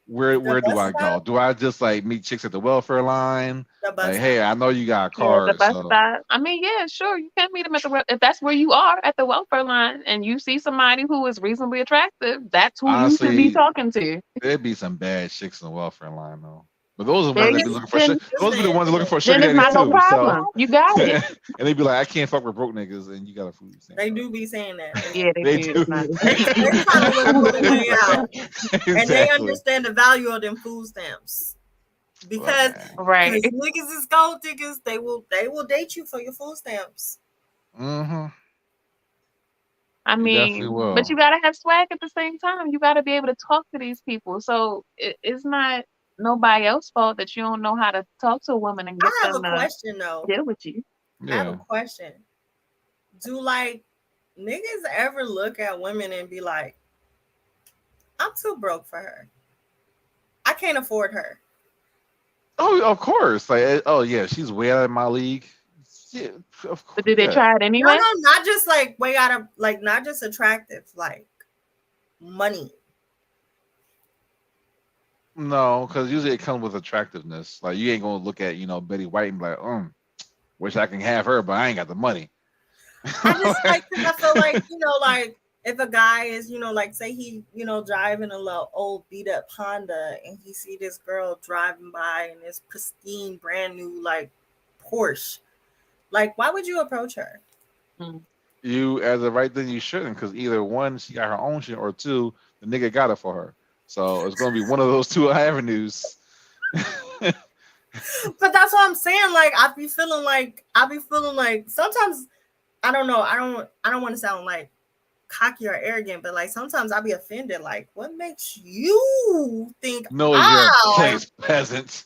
Where The where do bus I go? stop, Do I just like meet chicks at the welfare line? the bus Like, stop. hey, I know you got a Yeah, the car, bus so stop. I mean, yeah, sure, you can meet them at if that's where you are at the welfare line, and you see somebody who is reasonably attractive. That's who you should be honestly, talking to. there'd be some bad chicks in the welfare line though. But those are the There ones I'm that you be just, looking for then shit. just Those be the saying. ones looking for then sugar it's daddies not no too. So problem. You got it. and they be like, I can't fuck with broke niggas, and you got a food stamp They card. do be saying that. Yeah, they They do. do. It's not. They trying to look for the way out, and they Exactly. understand the value of them food stamps Look, because man. Right. niggas is gold diggers. They will date you for your food stamps. Mm-hmm. I They definitely mean, but will. you gotta have swag at the same time. You gotta be able to talk to these people. So it's not nobody else's fault that you don't know how to talk to a woman and get I have them a to question though. deal with you. I have a Yeah. question. Do like niggas ever look at women and be like, I'm too broke for her. I can't afford her. Oh, of course. Like, oh yeah, she's way out of my league. Yeah, of course. But did they Yeah. try it No, anyway? not just like way out of like not just attractive, like money. No, because usually it comes with attractiveness. Like you ain't gonna look at Betty White and be like, wish I can have her, but I ain't got the money. I just like because I feel like like if a guy is like say he driving a little old beat up Honda and he see this girl driving by in this pristine brand new like Porsche, like why would you approach her? You, as a right then, you shouldn't, because either one, she got her own shit, or two, the nigga got it for her. So it's gonna be one of those two avenues. But that's what I'm saying. Like I be feeling like sometimes I don't know. I don't want to sound like cocky or arrogant, but like sometimes I'll be offended. Like, what makes you think No, you're a place peasant.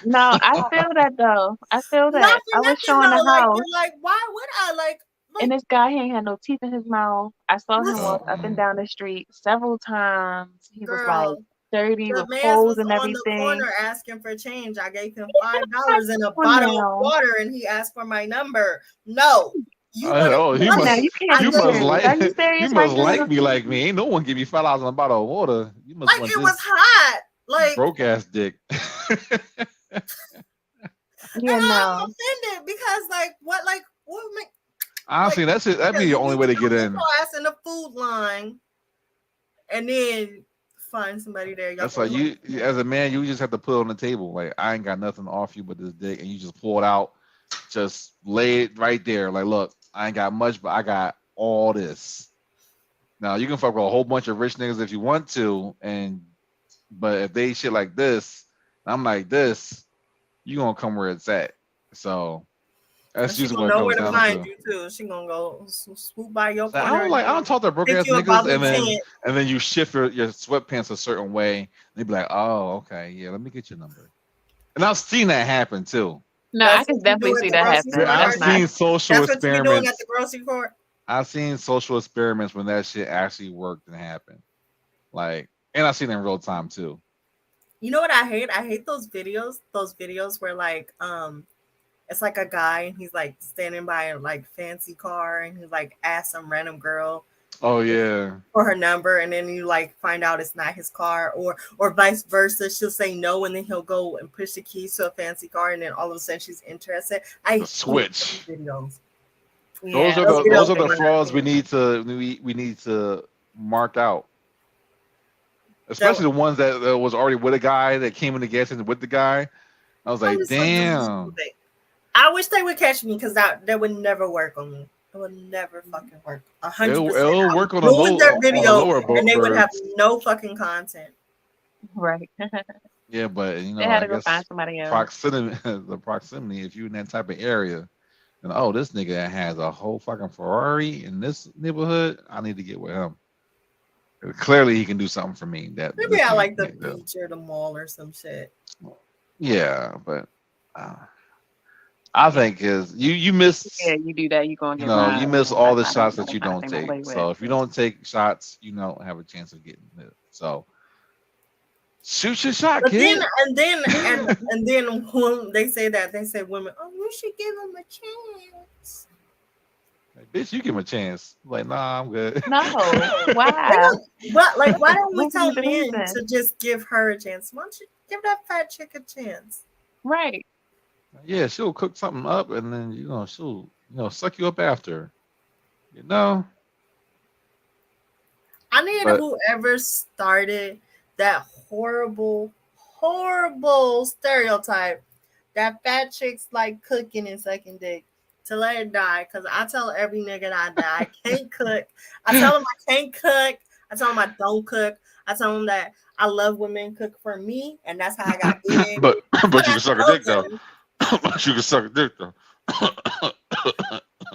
No, I feel that though. I feel Not that. for I was nothing showing though. the Like house, you're like, why would I like and this guy he ain't had no teeth in his mouth. I saw him walk up and down the street several times. He was like girl? dirty The with man holes was and on the everything. corner asking for change. I gave him Come $5 and a on bottle of now. water, and he asked for my number. No, you want Oh, Come on now, you can't you be must serious. Are you like serious you right must now? like me like me. Ain't no one give you $5 on a bottle of water. You must like want it was this hot. Like broke ass dick. Yeah, and I'm no. offended because like what make Honestly, that's it. That'd be the you only need way to go get get in. your ass in the food line and then find somebody there. Y'all That's go like home. as a man, you just have to put it on the table. Like I ain't got nothing to offer you but this dick, and you just pull it out, just lay it right there. Like, look, I ain't got much, but I got all this. Now you can fuck with a whole bunch of rich niggas if you want to, but if they shit like this, I'm like this, you gonna come where it's at. So And that's she usually gonna what it know comes where to down find to. you too. She gonna go swoop by your So I corner don't and talk to broke pick ass you a niggas, bottle and of then tent. you shift your sweatpants a certain way. They be like, oh, okay, yeah, let me get your number. And I've seen that happen too. No, That's I can what you do definitely at see the that grocery happen. store, I've That's not seen social That's what you be doing at experiments. the grocery store. I've seen social experiments when that shit actually worked and happened. Like, and I've seen it in real time too. You know what I hate? I hate those videos. Those videos where like it's like a guy and he's like standing by a like fancy car and he's like asks some random girl Oh yeah. for her number and then you like find out it's not his car or vice versa. She'll say no and then he'll go and push the keys to a fancy car and then all of a sudden she's interested. I hate Switch. those videos. Those yeah. are Those those videos are the are frauds we nasty. need to mark out. That Especially the ones that was already with a guy that came in the gas station with the guy. I was I'm like, just like, this is damn. stupid. I wish they would catch me because that would never work on me. It would never fucking work. 100%. It'll work on Ruin their the video lower and they would have birds. no fucking content. Right. Yeah, but They had I to go find guess somebody else. the proximity, if you're in that type of area, and this nigga has a whole fucking Ferrari in this neighborhood, I need to get with him. Clearly, he can do something for me. Maybe I like the beach or the mall or some shit. Yeah, but I think you miss. Yeah, you do that, you gonna get You miss robbed. all the I shots don't that you know, don't I don't play take. with. So if you don't take shots, you don't have a chance of getting it. So shoot your shot, But kid. and then when they say women, oh, you should give him a chance. Like, bitch, you give him a chance. Like, nah, I'm good. No, why? But like, why don't we What tell is the men reason? to just give her a chance? Why don't you give that fat chick a chance? Right. Yeah, she'll cook something up, and then she'll suck you up after. I need But whoever started that horrible stereotype that fat chicks like cooking and sucking dick to let it die. Because I tell every nigga that I can't cook. I tell them I can't cook. I tell them I don't cook. I tell them that I love women cook for me, and that's how I got big. but you can suck a dick though. them. But you can suck a dick though.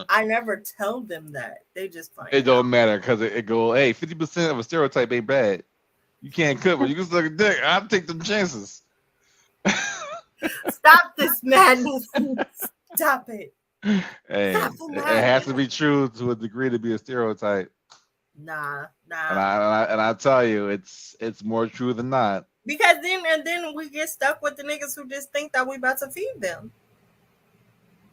I never tell them that. They just find It don't matter because it go, hey, 50% of a stereotype ain't bad. You can't cook, but you can suck a dick. I'll take them chances. Stop this madness. Stop it. Hey, Stop the it has to be true to a degree to be a stereotype. Nah. And I tell you, it's more true than not. Because then we get stuck with the niggas who just think that we about to feed them.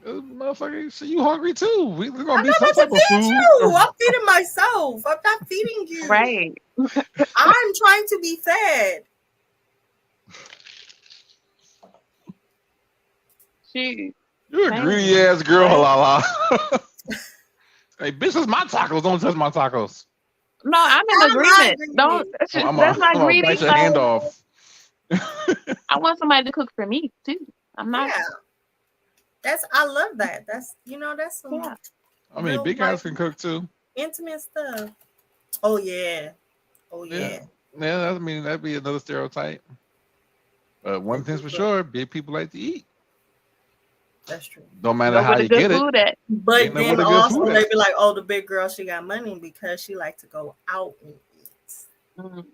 Motherfucker, so you hungry too? We're gonna I'm be not some about to type of feed food. you. I'm feeding myself. I'm not feeding you. Right. I'm trying to be fed. She. You're a Damn. greedy ass girl, Right. Halala. Hey, bitch, it's my tacos. Don't touch my tacos. No, I'm in I'm agreement. not Don't. greedy. I'm That's not gonna greedy. bite your hand off. I want somebody to cook for me too. I'm not. Yeah. I love that. That's that's some Yeah. I mean, real big guys life can cook too. intimate stuff. Oh yeah. Yeah, I mean that'd be another stereotype. But one thing's for sure, big people like to eat. That's true. Don't matter Know how where the you good get it. food at. But Ain't no then where the good also food they at. be like, oh, the big girl, she got money because she like to go out and eat. Mm.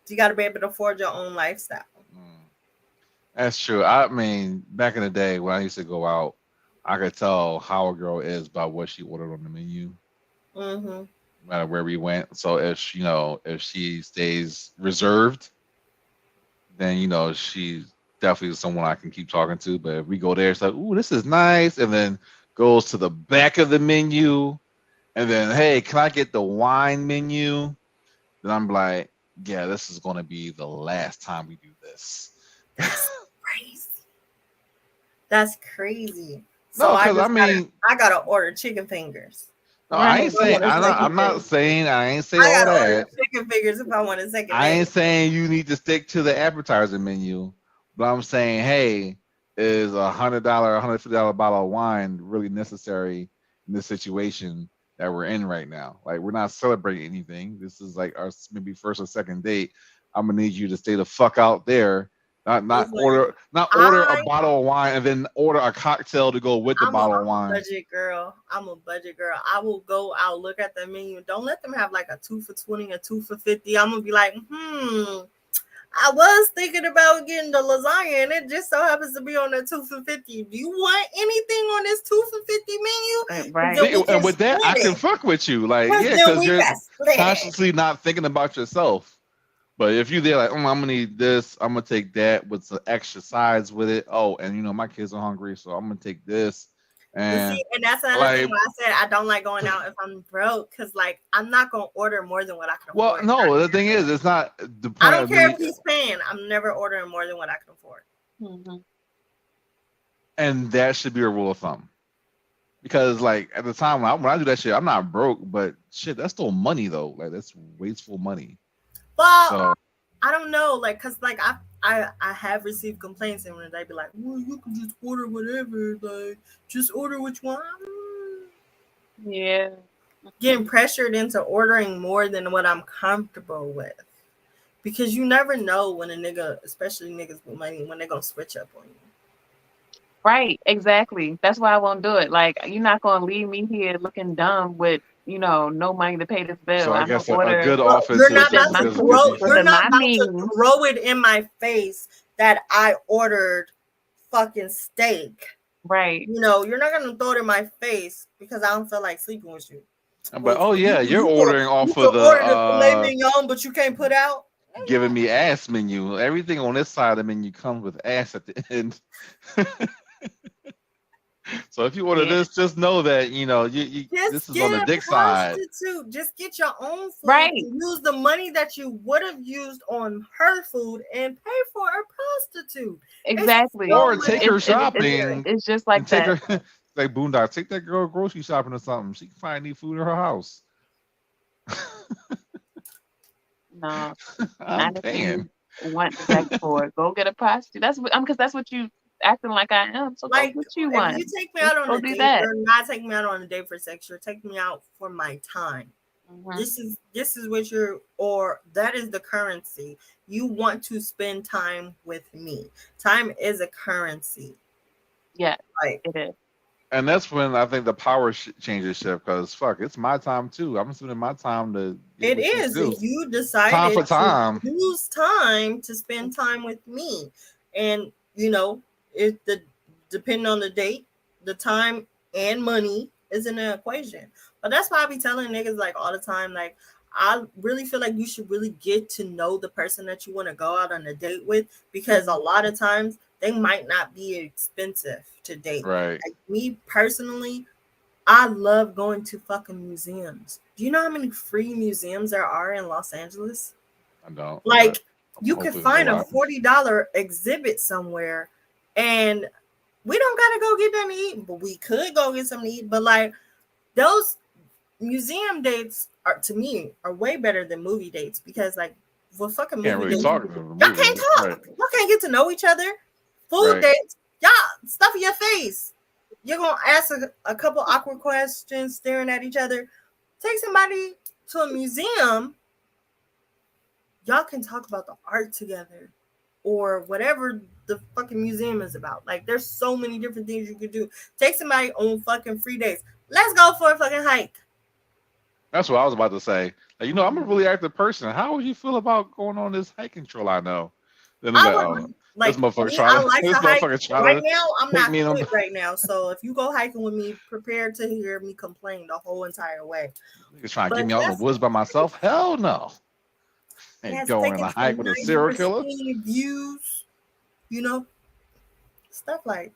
You got to be able to afford your own lifestyle. That's true. I mean, back in the day when I used to go out, I could tell how a girl is by what she ordered on the menu, Mm-hmm. no matter where we went. So if she stays reserved, then she's definitely someone I can keep talking to. But if we go there, it's like, ooh, this is nice, and then goes to the back of the menu, and then, hey, can I get the wine menu? Then I'm like, yeah, this is gonna be the last time we do this. That's crazy. That's crazy. No, because I mean, I gotta order chicken fingers. no, Right. I ain't saying I'm not saying I ain't say I all gotta order that. chicken fingers if I want a second. I ain't saying you need to stick to the appetizer menu, but I'm saying, hey, is $100, $150 bottle of wine really necessary in this situation that we're in right now? Like, we're not celebrating anything. This is like our maybe first or second date. I'm gonna need you to stay the fuck out there. Not order a bottle of wine and then order a cocktail to go with the bottle of wine. I'm a budget girl. I will go out, look at the menu. Don't let them have like a 2 for $20, a 2 for $50. I'm gonna be like, I was thinking about getting the lasagna, and it just so happens to be on the 2 for $50. Do you want anything on this 2 for $50 menu? Right. See, and with that, I can fuck with you, like, yeah, because you're consciously not thinking about yourself. But if you're there, like, I'm gonna need this, I'm gonna take that with some extra sides with it. Oh, and my kids are hungry, so I'm gonna take this. And that's another thing why I said I don't like going out if I'm broke, because like I'm not gonna order more than what I can afford. Well, no, the thing is, it's not the point. I don't care if he's paying. I'm never ordering more than what I can afford. Mm-hmm. And that should be a rule of thumb. Because like at the time when I do that shit, I'm not broke, but shit, that's still money though. Like that's wasteful money. Well, so, I don't know, like, cause like I have received complaints, and when they be like, well, you can just order whatever, like just order which one. Yeah. Getting pressured into ordering more than what I'm comfortable with, because you never know when a nigga, especially niggas with money, when they're gonna switch up on you. Right, exactly. That's why I won't do it. Like, you're not gonna leave me here looking dumb with no money to pay this bill. So I guess a order. good office. You're not about to throw it in my face that I ordered fucking steak. Right. You're not gonna throw it in my face because I don't feel like sleeping with you. But you're ordering off of the filet mignon, but you can't put out. Giving me ass menu. Everything on this side of the menu comes with ass at the end. So if you order this, just know that this is on the dick side. Just get your own food. Right. Use the money that you would have used on her food and pay for a prostitute. Exactly. Or take her shopping. It's just like that. Take her, like Boondock, take that girl grocery shopping or something. She can find any food in her house. No, I'm paying. Want sex for? Go get a prostitute. That's because that's what you acting like I am. So like, what you want? If you take me out on a date, you're not taking me out on a date for sex. You're taking me out for my time. Mm-hmm. This is what that is the currency. You want to spend time with me. Time is a currency. Yeah, it is. And that's when I think the power changes shift, because fuck, it's my time too. I'm spending my time to. It is. You decided time for time. To use time to spend time with me, and depending on the date, the time and money is in the equation. But that's why I be telling niggas like all the time, like I really feel like you should really get to know the person that you want to go out on a date with, because a lot of times they might not be expensive to date. Right. Like me personally, I love going to fucking museums. Do you know how many free museums there are in Los Angeles? I don't. Like I'm you could hoping find a lot. $40 exhibit somewhere, and we don't gotta go get nothing to eat, but we could go get something to eat. But like those museum dates are, to me, are way better than movie dates, because like with fucking Can't movie really dates, talk to the y'all movie. can't talk. Right. Y'all can't get to know each other. Food Right. dates, y'all stuff in your face. You're gonna ask a couple awkward questions, staring at each other. Take somebody to a museum. Y'all can talk about the art together, or whatever the fucking museum is about. Like, there's so many different things you could do. Take somebody on fucking free days. Let's go for a fucking hike. That's what I was about to say. Like, I'm a really active person. How would you feel about going on this hiking trail? I know. Then I like, would, oh, like this motherfucker me, trying I to like this to hike. motherfucker trying Right to now, I'm take not me on. fit right now. So if you go hiking with me, prepare to hear me complain the whole entire way. Niggas trying to get But me out in the that's woods by myself? Hell no. Ain't that's going on taking a hike some with a nice serial killer. pristine views, you know, stuff like.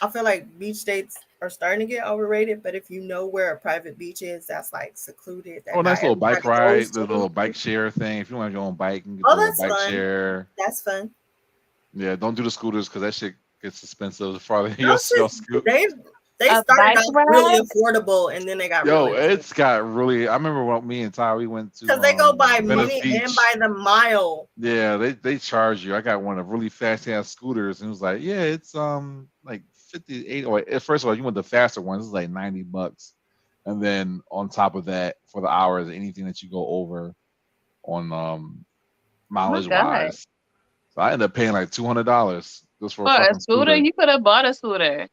I feel like beach dates are starting to get overrated, but if you know where a private beach is that's like secluded, that Oh, not nice little bike everybody ride, goes the to. little bike share thing. If you want your own bike, you can get Oh, the little that's bike fun. share. That's fun. Yeah, don't do the scooters because that shit gets expensive. Farther your Those shits, scoot. they A started bike off really ride? affordable, and then they got Yo, really it's got really. I remember when me and Ty we went to because they go by Venice money Beach. and by the mile. Yeah, they charge you. I got one of really fast ass scooters, and it was like, yeah, it's like 58. Or first of all, you want the faster ones, it's like $90, and then on top of that, for the hours, anything that you go over on Oh mileage my God. wise. So I ended up paying like $200 just for a For a fucking scooter, scooter. you could have bought a scooter.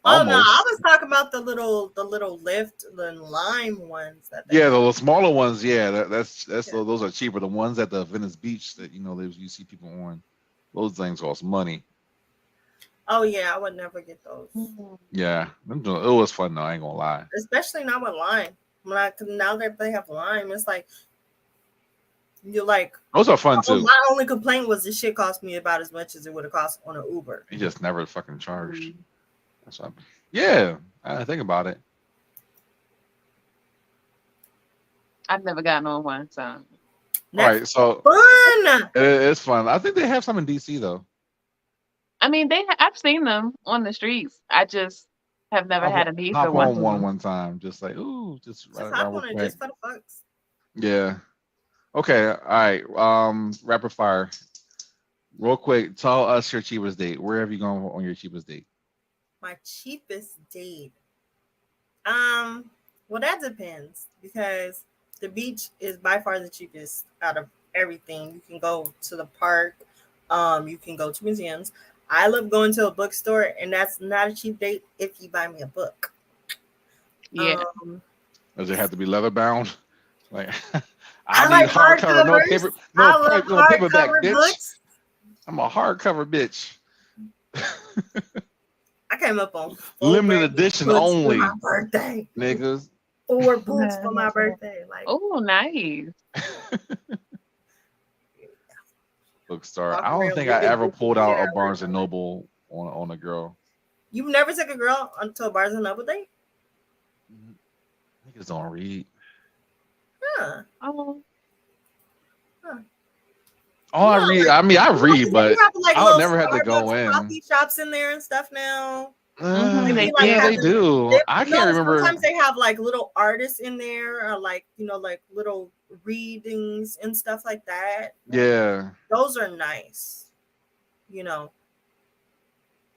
Oh no, I Almost. was talking about the little lift, the lime ones that they Yeah, have. the smaller ones. Yeah, that's Yeah. those are cheaper. The ones at the Venice Beach that you see people on, those things cost money. Oh yeah, I would never get those, Yeah, it was fun though. I ain't gonna lie. especially not with lime. Cause now that they have lime, it's like you're like. Those are fun Oh, too. my only complaint was this shit cost me about as much as it would have cost on an Uber. You just never fucking charged. Mm. That's what yeah, I think about it. I've never gotten on one, so All That's right, so fun. it's fun. I think they have some in DC though. I mean, I've seen them on the streets. I just have never had a need for Hop one. on one time, just like just Just right hop real on it quick. just for the fucks. Yeah. Okay. All right. Rapid fire. Real quick. Tell us your cheapest date. Where have you gone on your cheapest date? My cheapest date. Well, that depends, because the beach is by far the cheapest out of everything. You can go to the park. You can go to museums. I love going to a bookstore, and that's not a cheap date if you buy me a book. Yeah. Does it have to be leather bound? Like I I need like hardcover, no hardcovers. paper, I love no paperback, hardcover bitch. books. I'm a hardcover bitch. I came up on 4 Limited edition books only, for my birthday. niggas. 4 books for my birthday. Like, Oh, nice. Bookstore. Walk I don't around think I reading ever books pulled and shit out a out Barnes there. and Noble on a girl. You've never took a girl onto a Barnes and Noble date? Niggas don't read. Huh. Oh, Oh, I read. I mean, I read, but they have like I little never had to go Starbucks in. coffee shops in there and stuff now. Mhm, they like Yeah, they having- do. I can't remember. Sometimes they have like little artists in there, or like like little readings and stuff like that. Yeah, Those are nice. You know.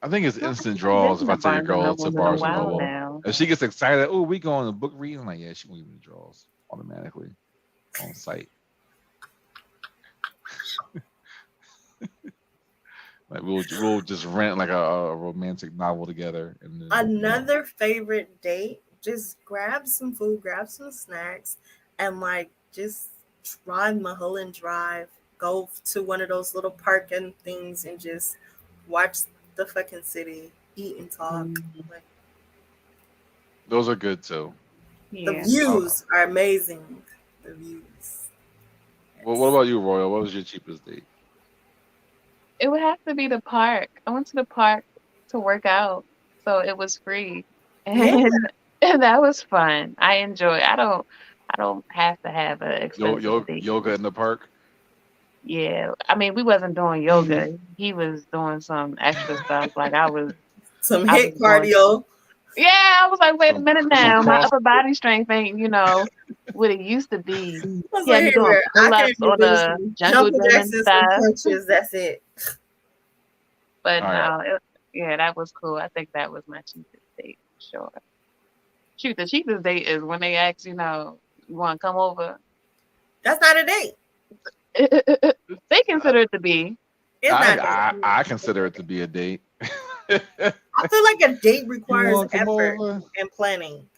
I think it's I instant haven't draws been if I to take a Barnes and girl Noble to in a Barnes and while Noble. now. If she gets excited, oh, we going to book reading. I'm like, yeah, she will give me the draws automatically on site. Like we'll just rent like a romantic novel together. And then, Another favorite date, just grab some food, grab some snacks, and like just drive Mulholland Drive, go to one of those little parking things and just watch the fucking city, eat and talk. Mhm. Like, Those are good too. The Yeah. views are amazing. The views. Well, what about you, Royal? What was your cheapest date? It would have to be the park. I went to the park to work out, so it was free, Yeah. and that was fun. I enjoy. I don't have to have an expensive date. Yoga in the park. Yeah, I mean, we wasn't doing yoga. He was doing some extra stuff. Like Some I was hit doing. cardio. Yeah, I was like, wait a minute Some now. My cross. upper body strength ain't, what it used to be. I was He had like, me hey, doing man, I can pull-ups on do the some jungle jumping gym and jacks and some stuff. punches. That's it. But All right. no, yeah, that was cool. I think that was my cheapest date, for sure. Shoot, the cheapest date is when they ask, you want to come over. That's not a date. They consider it to be. It's not a date. I consider it to be a date. I feel like a date You requires want to come effort over? and planning.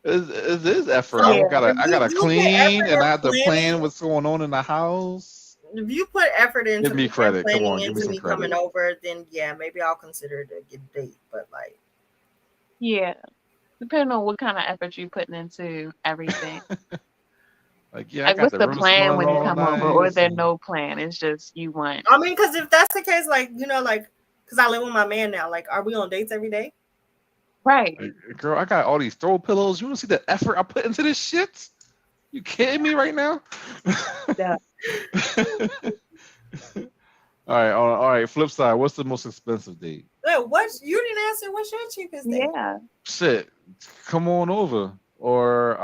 It is effort. So Yeah. if I gotta you put clean, effort and and I have to plan planning, what's going on in the house. if you put effort Give into me me and credit. Come planning on, give me into some me coming credit. over, then yeah, maybe I'll consider it a good date. But like, Yeah. Depending on what kind of effort you're putting into everything. Like, yeah, I Like, got what's the the room plan smelling when you all come over? Or is nice. there no plan? It's just you want. I mean, because if that's the case, like like, because I live with my man now, like, are we on dates every day? Right. Like, girl, I got all these throw pillows. You want to see the effort I put into this shit? You kidding me right now? Yeah. All right. Flip side. What's the most expensive date? Like, you didn't answer? What's your cheapest date? Yeah. Shit, come on over. Or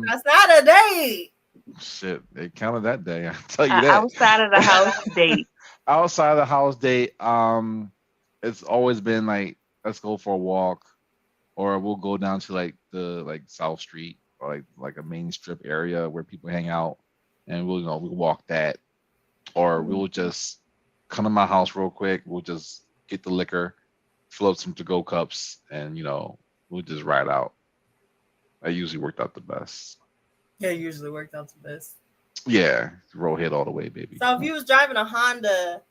That's not a date. shit, they counted that day. I tell you that. Outside of the house date. Outside of the house date, it's always been like, let's go for a walk, or we'll go down to like the South Street, or like a main strip area where people hang out, and we'll walk that, or we'll just come to my house real quick. We'll just get the liquor, fill up some to-go cups, and we'll just ride out. That usually worked out the best. Yeah, it usually worked out the best. Yeah, roll head all the way, baby. So if you was driving a Honda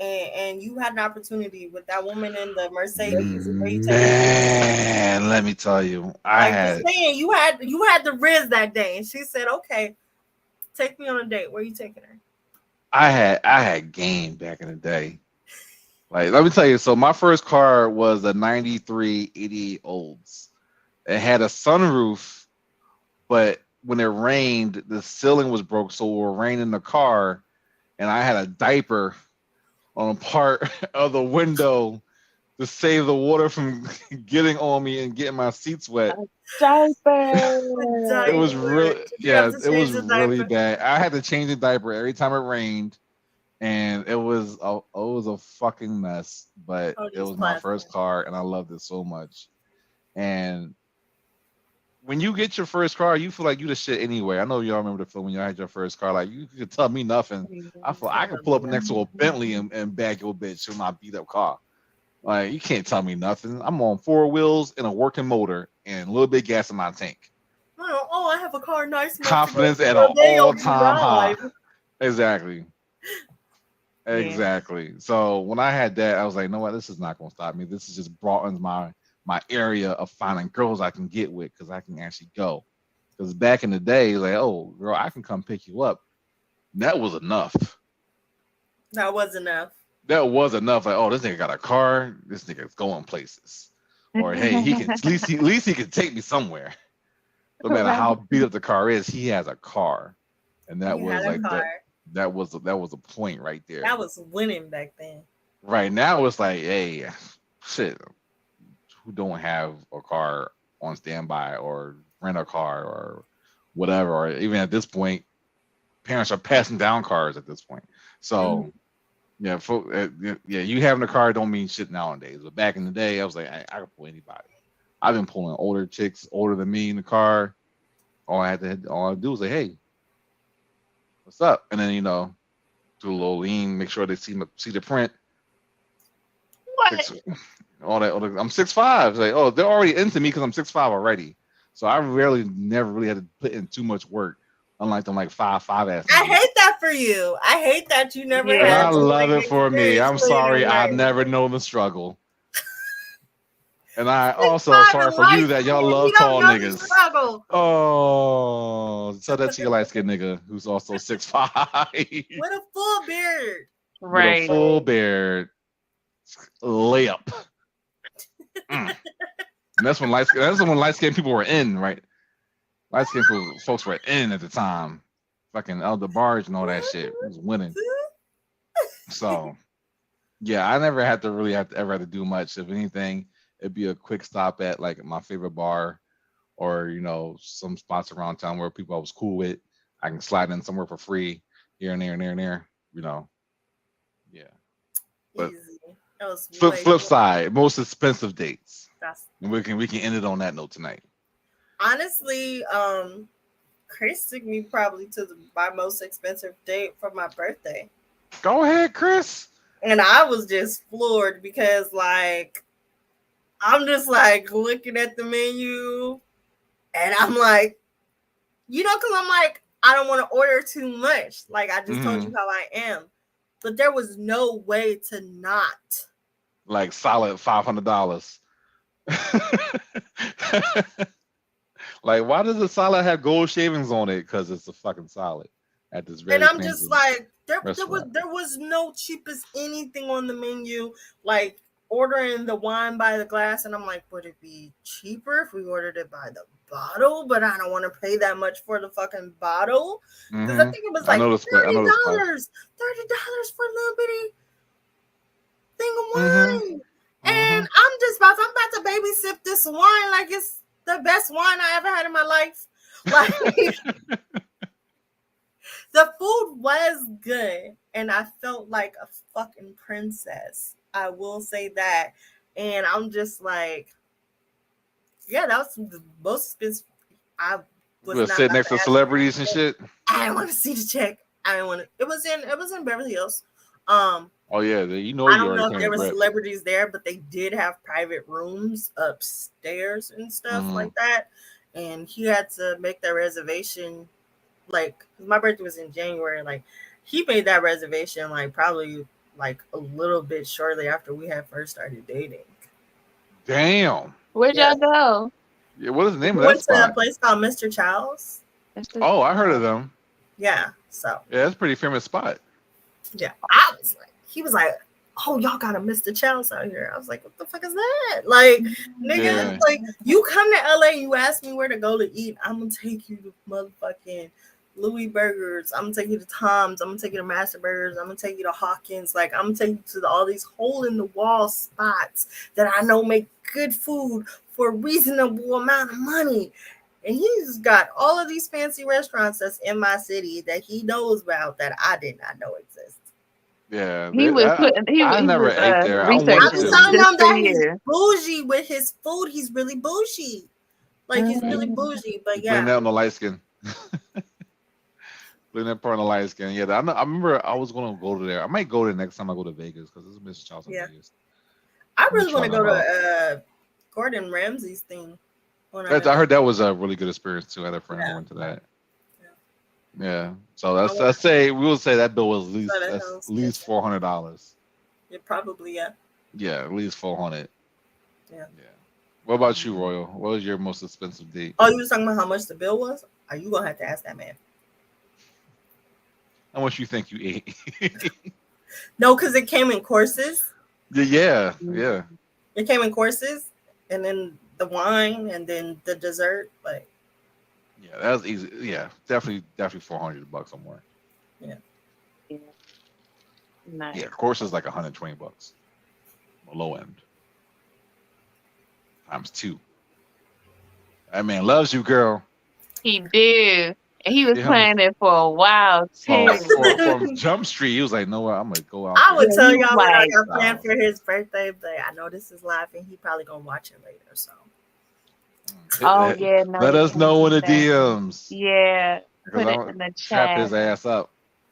and you had an opportunity with that woman in the Mercedes, where you taking her? Man, let me tell you, Just saying, you had the Riz that day, and she said, "Okay, take me on a date. Where are you taking her?" I had game back in the day. Like, let me tell you, so my first car was a 93 88 Olds. It had a sunroof, but when it rained, the ceiling was broke, so it would rain in the car, and I had a diaper on a part of the window to save the water from getting on me and getting my seats wet. Diaper. It was really, Did you have to it was change the really diaper? bad. I had to change the diaper every time it rained, and it was a fucking mess. But Oh, it was my first car, and I loved it so much. And when you get your first car, you feel like you the shit anyway. I know y'all remember the film when y'all had your first car. Like, you could tell me nothing. I feel I can pull up next to a Bentley and bag your bitch with my beat up car. Like, you can't tell me nothing. I'm on 4 wheels and a working motor and a little bit of gas in my tank. Oh, I have a car nice enough. Confidence at an all-time high. Exactly. Yeah. Exactly. So when I had that, I was like, no, what? This is not gonna stop me. This is just broadens my area of finding girls I can get with, because I can actually go. Because back in the day, like, oh, girl, I can come pick you up. And that was enough. That was enough. That was enough. Like, oh, this nigga got a car. This nigga's going places. Or hey, he can at least he can take me somewhere. No matter how beat up the car is, he has a car, and that was like that was a point right there. That was winning back then. Right now, it's like, hey, shit, who don't have a car on standby or rent a car or whatever, or even at this point, parents are passing down cars at this point. So, yeah, you having a car don't mean shit nowadays. But back in the day, I was like, I could pull anybody. I've been pulling older chicks older than me in the car. All I do is say, hey, what's up? And then, do a little lean, make sure they see the print. What? All that. I'm 6'5". Like, oh, they're already into me because I'm 6'5" already. So I never really had to put in too much work, unlike them like 5'5" ass. I hate that for you. I hate that you never Yeah. had. I love it for me. I'm experience sorry, I putting in never work. know the struggle. And I 6'5" sorry and for you light that y'all skinned. love You don't tall know the niggas. struggle. Oh, tell that to your light skinned nigga who's also 6'5" With a full beard. with a Right. full beard. Layup. Mm. And that's when light skinned people were in, right? Light skinned folks were in at the time. Fucking Elder Barge and all that shit was winning. So yeah, I never had to really ever have to do much. If anything, it'd be a quick stop at like my favorite bar, or some spots around town where people I was cool with. I can slide in somewhere for free here and there and there and there. Yeah. But Easy. That was flip side, most expensive dates. That's And we can end it on that note tonight. honestly, Chris took me probably to my most expensive date for my birthday. Go ahead, Chris. And I was just floored because like I'm just like looking at the menu and I'm like, because I'm like, I don't want to order too much. Like I just told you how I am. But there was no way to not. Like solid $500. Like, why does the salad have gold shavings on it? Because it's a fucking salad at this very. And I'm just like, there restaurant. was no cheapest anything on the menu. Like ordering the wine by the glass, and I'm like, would it be cheaper if we ordered it by the bottle? But I don't want to pay that much for the fucking bottle because I think it was like $30 for a little bitty thing of wine. And I'm about to baby sip this wine like it's the best wine I ever had in my life. Like the food was good, and I felt like a fucking princess. I will say that. And I'm just like, yeah, that was the most expensive. I was not sit next to celebrities and shit. I didn't want to see the check. I didn't want to. It was in Beverly Hills. Oh yeah, I don't know if there were celebrities there, but they did have private rooms upstairs and stuff like that. And he had to make that reservation. Like my birthday was in January. Like he made that reservation like probably like a little bit shortly after we had first started dating. Damn. Where'd y'all go? Yeah, what is the name of that spot? We went to a place called Mr. Chow's. Oh, I heard of them. Yeah, so. Yeah, that's a pretty famous spot. Yeah, he was like, oh, y'all got a Mr. Chow's out here. I was like, what the fuck is that? Like, nigga, like, you come to LA and you ask me where to go to eat, I'm gonna take you to motherfucking Louis Burgers. I'm gonna take you to Tom's. I'm gonna take you to Master Burgers. I'm gonna take you to Hawkins. Like, I'm gonna take you to all these hole-in-the-wall spots that I know make good food for a reasonable amount of money. And he's got all of these fancy restaurants that's in my city that he knows about that I did not know exist. Yeah, I never ate there. I'm telling him that he's bougie with his food. He's really bougie. Like, he's really bougie. But yeah. Blame that on the light skin. Blame that part on the light skin. Yeah, I remember I was going to go to there. I might go there next time I go to Vegas because this is Mr. Charles in Vegas. I really want to go to Gordon Ramsay's thing. I heard that was a really good experience too. I had a friend who went to that. Yeah. So we will say that bill was at least $400. Yeah, probably, yeah. Yeah, at least $400. Yeah. What about you, Royal? What was your most expensive date? Oh, you was talking about how much the bill was? Are you gonna have to ask that man? How much you think you ate? No, because it came in courses. Yeah. It came in courses, and then the wine, and then the dessert. Like, yeah, that was easy. Yeah, definitely $400 or more. Yeah. Nice. Yeah, course is like $120. Low end. Times 2. That man loves you, girl. He did. And he was playing it for a while too. From Jump Street, he was like, "No, I'm gonna go out." I would tell y'all what I got planned for his birthday, but I know this is live, and he probably gonna watch it later. So. Oh yeah, no. Let us know in the DMs. Yeah, put it in the chat. Trap his ass up.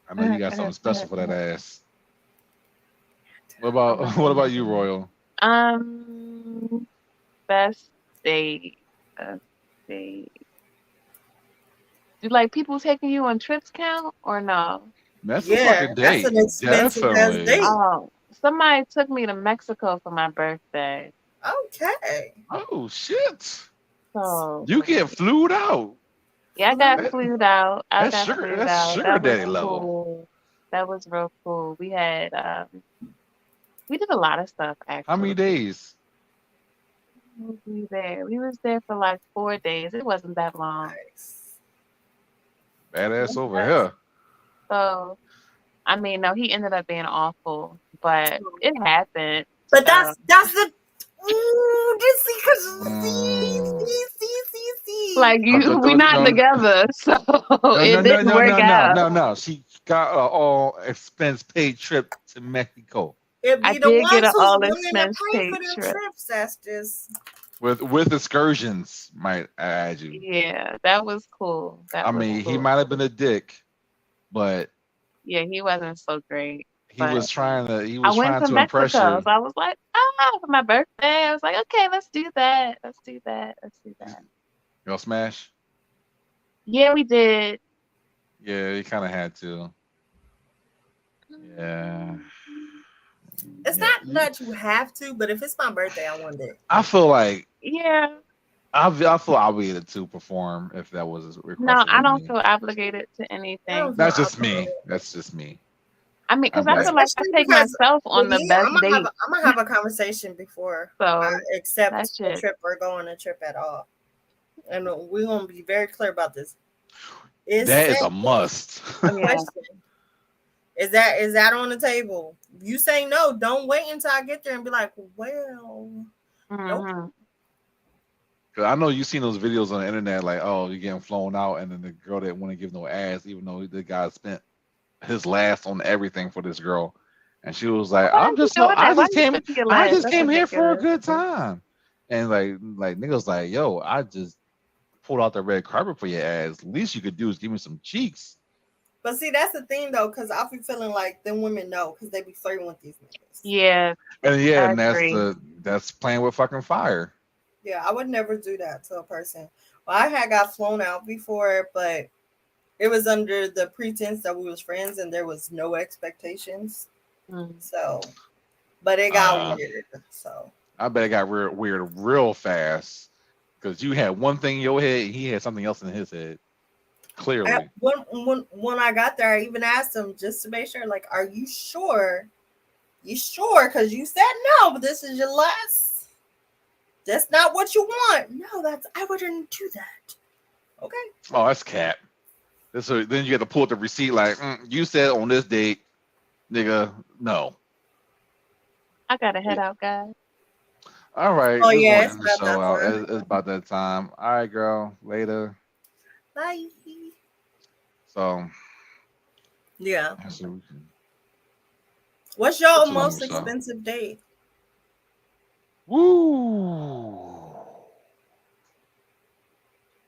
I know you got something special for that ass. What about you, Royal? Best date. Do like people taking you on trips count or no? That's a fucking date. That's an expensive ass date. Oh, somebody took me to Mexico for my birthday. Okay. Oh shit! So You get flued out. yeah, I got That, flued out. I that's got sugar. flued That's out. sugar That was daddy level. cool. That was real cool. We had we did a lot of stuff How many actually. days? We was there. We was there for like 4 days. It wasn't that long. Nice. Badass That's over nice. here. So I mean, no, he ended up being awful, but it happened. But So that's the ooh, this because Mm. see. like you, we not No, together, so no, it no, no, didn't no, work no, no, out. no, no. She got an all expense paid trip to Mexico It I be the did get ones an who's all willing to expense pay for paid them trip. trips that's just with excursions. Might I add you. Yeah, that was cool. I That was mean, he cool. might have been a dick, but Yeah, he wasn't so great, he but was trying to. He I was went trying to to impress Mexico, you. so I was like, for my birthday, I was like, okay, let's do that. Let's do that. Let's do that. Y'all smash? Yeah, we did. Yeah, he kind of had to. Yeah. it's Yeah. not that you have to, but if it's my birthday, I want it. I feel like Yeah. I feel obligated to perform if that was No, requested I of don't me. feel obligated to I don't anything. feel That's just me. obligated. That's just me. I mean, I because I bet. feel like I Especially take because myself with on the me, best date. I'm gonna have a conversation before I So that accept a shit. trip or go on a trip at all. And we're gonna be very clear about this. Is That is sex a must. a Yeah. question? Is that on the table? If you say no, don't wait until I get there and be like, well, nope. hmm Cause I know you've seen those videos on the internet, like, oh, you're getting flown out, and then the girl that want to give no ass, even though the guy spent his last on everything for this girl, and she was like, Why is he doing that? Why you put your I last? just That's came here for a ridiculous. good time, and like niggas like, yo, I just pulled out the red carpet for your ass. Least you could do is give me some cheeks. But see, that's the thing though, because I be feeling like them women know because they be flirting with these niggas. Yeah, And yeah, I and agree. that's playing with fucking fire. Yeah, I would never do that to a person. Well, I had got flown out before, but it was under the pretense that we was friends and there was no expectations. Mm. So, but it got Uh, weird. So I bet it got weird real fast because you had one thing in your head, he had something else in his head. Clearly. when I got there, I even asked him just to make sure, like, are you sure? You sure? Because you said no, but this is your last. That's not what you want. No, I wouldn't do that. Okay. Oh, that's cap. So then you have to pull up the receipt like, you said on this date, nigga, no. I gotta head out, guys. All right, Oh we're yeah, going to it's end the about show that out. time. It's about that time. All right, girl. Later. Bye. So, Yeah. that's what we can- What's your that's what most I'm saying. expensive date? Woo.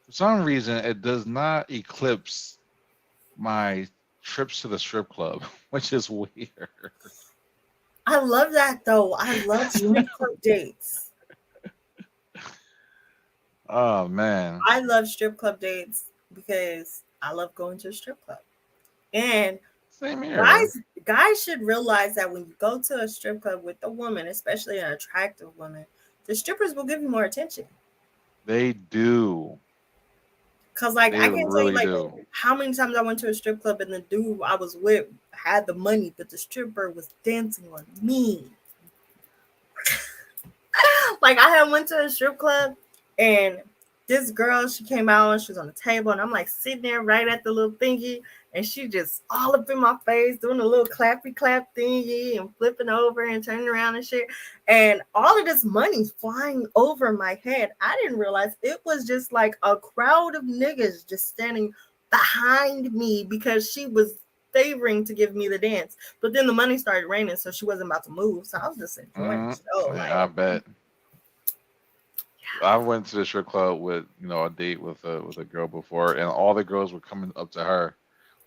For some reason, it does not eclipse my trips to the strip club, which is weird. I love that though. I love strip club dates. Oh man. I love strip club dates because I love going to a strip club. And Same here. guys should realize that when you go to a strip club with a woman, especially an attractive woman, the strippers will give you more attention. They do. Cause like They I can't tell you really like do. how many times I went to a strip club and the dude I was with had the money, but the stripper was dancing on me. Like I had went to a strip club and this girl, she came out and she was on the table and I'm like sitting there right at the little thingy and she just all up in my face doing a little clappy clap thingy and flipping over and turning around and shit. And all of this money's flying over my head. I didn't realize it was just like a crowd of niggas just standing behind me because she was favoring to give me the dance. But then the money started raining, so she wasn't about to move. So I was just enjoying the show. Yeah, I bet. I went to the strip club with a date with a girl before, and all the girls were coming up to her,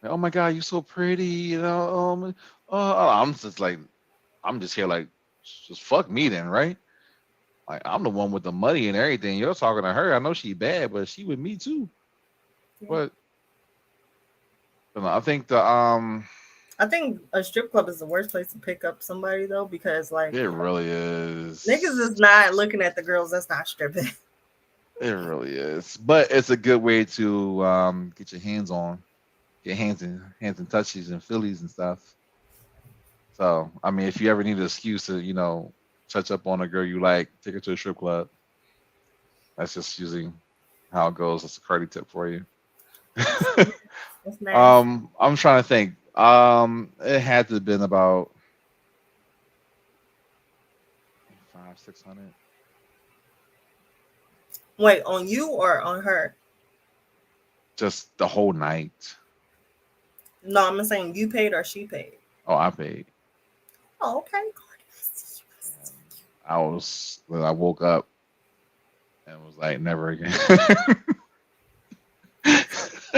like, "Oh my God, you're so pretty," I'm just like, I'm just here like, just fuck me then, right? Like I'm the one with the money and everything. You're talking to her. I know she bad, but she with me too. Yeah. But I think the I think a strip club is the worst place to pick up somebody though, because like It really is. niggas is not looking at the girls that's not stripping. It really is. But it's a good way to get your hands on, get hands and touchies and fillies and stuff. So I mean, if you ever need an excuse to, touch up on a girl you like, take her to a strip club. That's just usually how it goes. That's a Cardi tip for you. That's nice. I'm trying to think. It had to have been about 500-600. Wait, on you or on her? Just the whole night. No, I'm not saying you paid or she paid. Oh, I paid. Oh, okay. I woke up and was like, never again.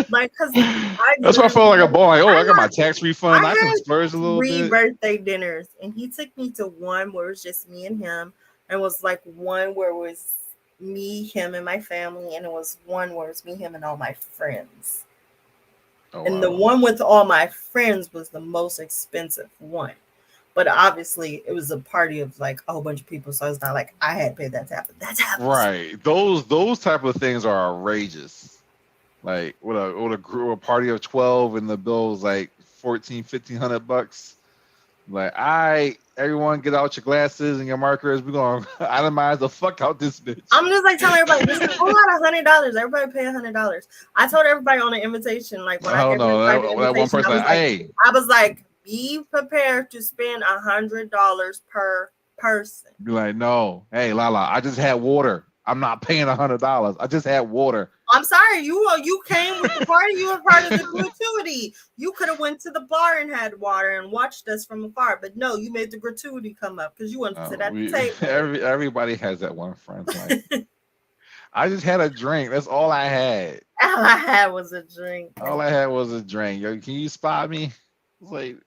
Like, cause That's why I felt like a boy. Like, oh, I got my had- tax refund. I I can had splurge a little 3 bit. birthday dinners, and he took me to one where it was just me and him, and was like one where it was me, him, and my family, and it was one where it was me, him, and all my friends. Oh, And the wow. one with all my friends was the most expensive one. But obviously, it was a party of like a whole bunch of people, so it's not like I had paid that tab. That's Right. Those type of things are outrageous. Like with a party of 12 and the bill was like $1,400-$1,500. Like, everyone get out your glasses and your markers. We're gonna itemize the fuck out this bitch. I'm just like telling everybody, this is $100. Everybody pay $100. I told everybody on the invitation, like when I gave everybody the that one invitation, person like, hey, I was like, be prepared to spend $100 per person. be like, no, hey Lala, I just had water. I'm not paying $100. I just had water. I'm sorry, you came with the party. You were part of the gratuity. You could have went to the bar and had water and watched us from afar, but no, you made the gratuity come up because you wanted to sit at the table. Everybody has that one friend. Like, I just had a drink. That's all I had. All I had was a drink. All I had was a drink. Yo, can you spot me? It's like,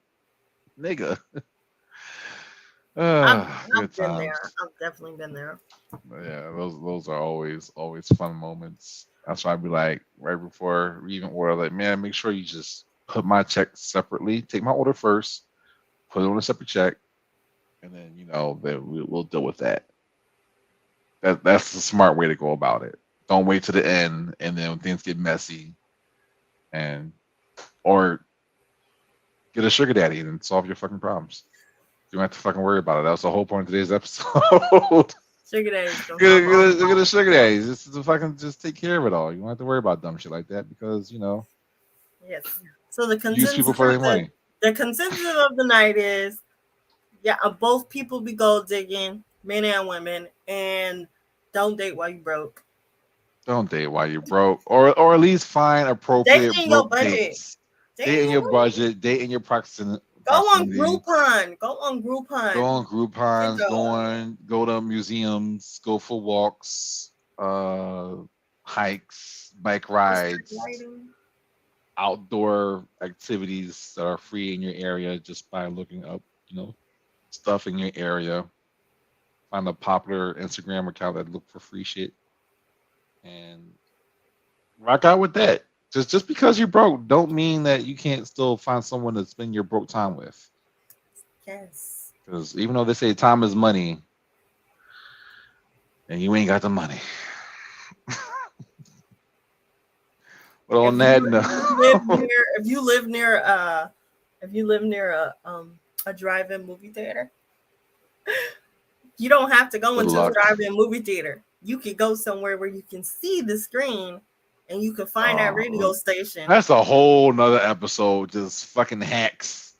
nigga. I've Good been times. there. I've definitely been there. Yeah, those are always fun moments. That's why I'd be like, right before we even order, like, man, make sure you just put my check separately. Take my order first, put it on a separate check, and then then we'll deal with that. That's the smart way to go about it. Don't wait to the end, and then when things get messy, or get a sugar daddy and solve your fucking problems. You don't have to fucking worry about it. That was the whole point of today's episode. Sugar daddies. Get a sugar daddy. Just take care of it all. You don't have to worry about dumb shit like that because Yes. So the use consensus people for their of money. the consensus of the night is, both people be gold digging, men and women, and don't date while you broke. Don't date while you're broke, or at least find appropriate Date in your broke budget. dates. Date in your budget. Date in your proximity. Go on Groupon. Go on Groupon. Go on Groupons. Go to museums. Go for walks, hikes, bike rides, outdoor activities that are free in your area just by looking up, stuff in your area. Find a popular Instagram account that look for free shit and rock out with that. Just because you're broke don't mean that you can't still find someone to spend your broke time with. Yes. Because even though they say time is money, and you ain't got the money. But on that note, if you live near a drive-in movie theater, you don't have to go into a drive-in movie theater. You could go somewhere where you can see the screen and you can find that radio station. That's a whole nother episode. Just fucking hacks.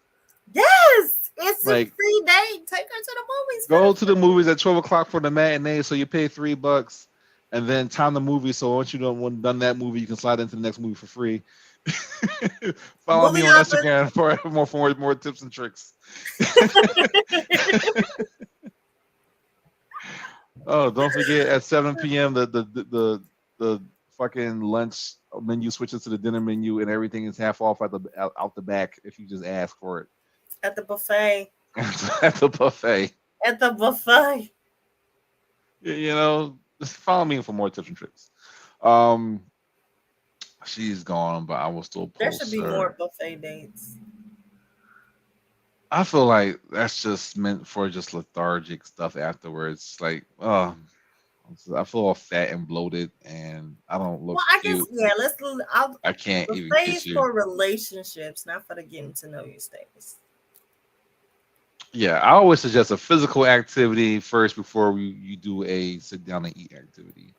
Yes, it's like, a free date. Take her to the movies. Go to the movies at 12 o'clock for the matinee, so you pay $3, and then time the movie. So once you done that movie, you can slide into the next movie for free. Follow me on Instagram for more tips and tricks. Oh, don't forget at 7 p.m. the fucking lunch menu switches to the dinner menu, and everything is half off out the back if you just ask for it. At the buffet. At the buffet. At the buffet. Just follow me for more tips and tricks. She's gone, but I will still post. There should be more buffet dates. I feel like that's just meant for just lethargic stuff afterwards. Like, oh, I feel all fat and bloated, and I don't look Well, I guess cute. yeah. I can't The even kiss phase you. for relationships, not for the getting to know you stage. Yeah, I always suggest a physical activity first before you do a sit down and eat activity.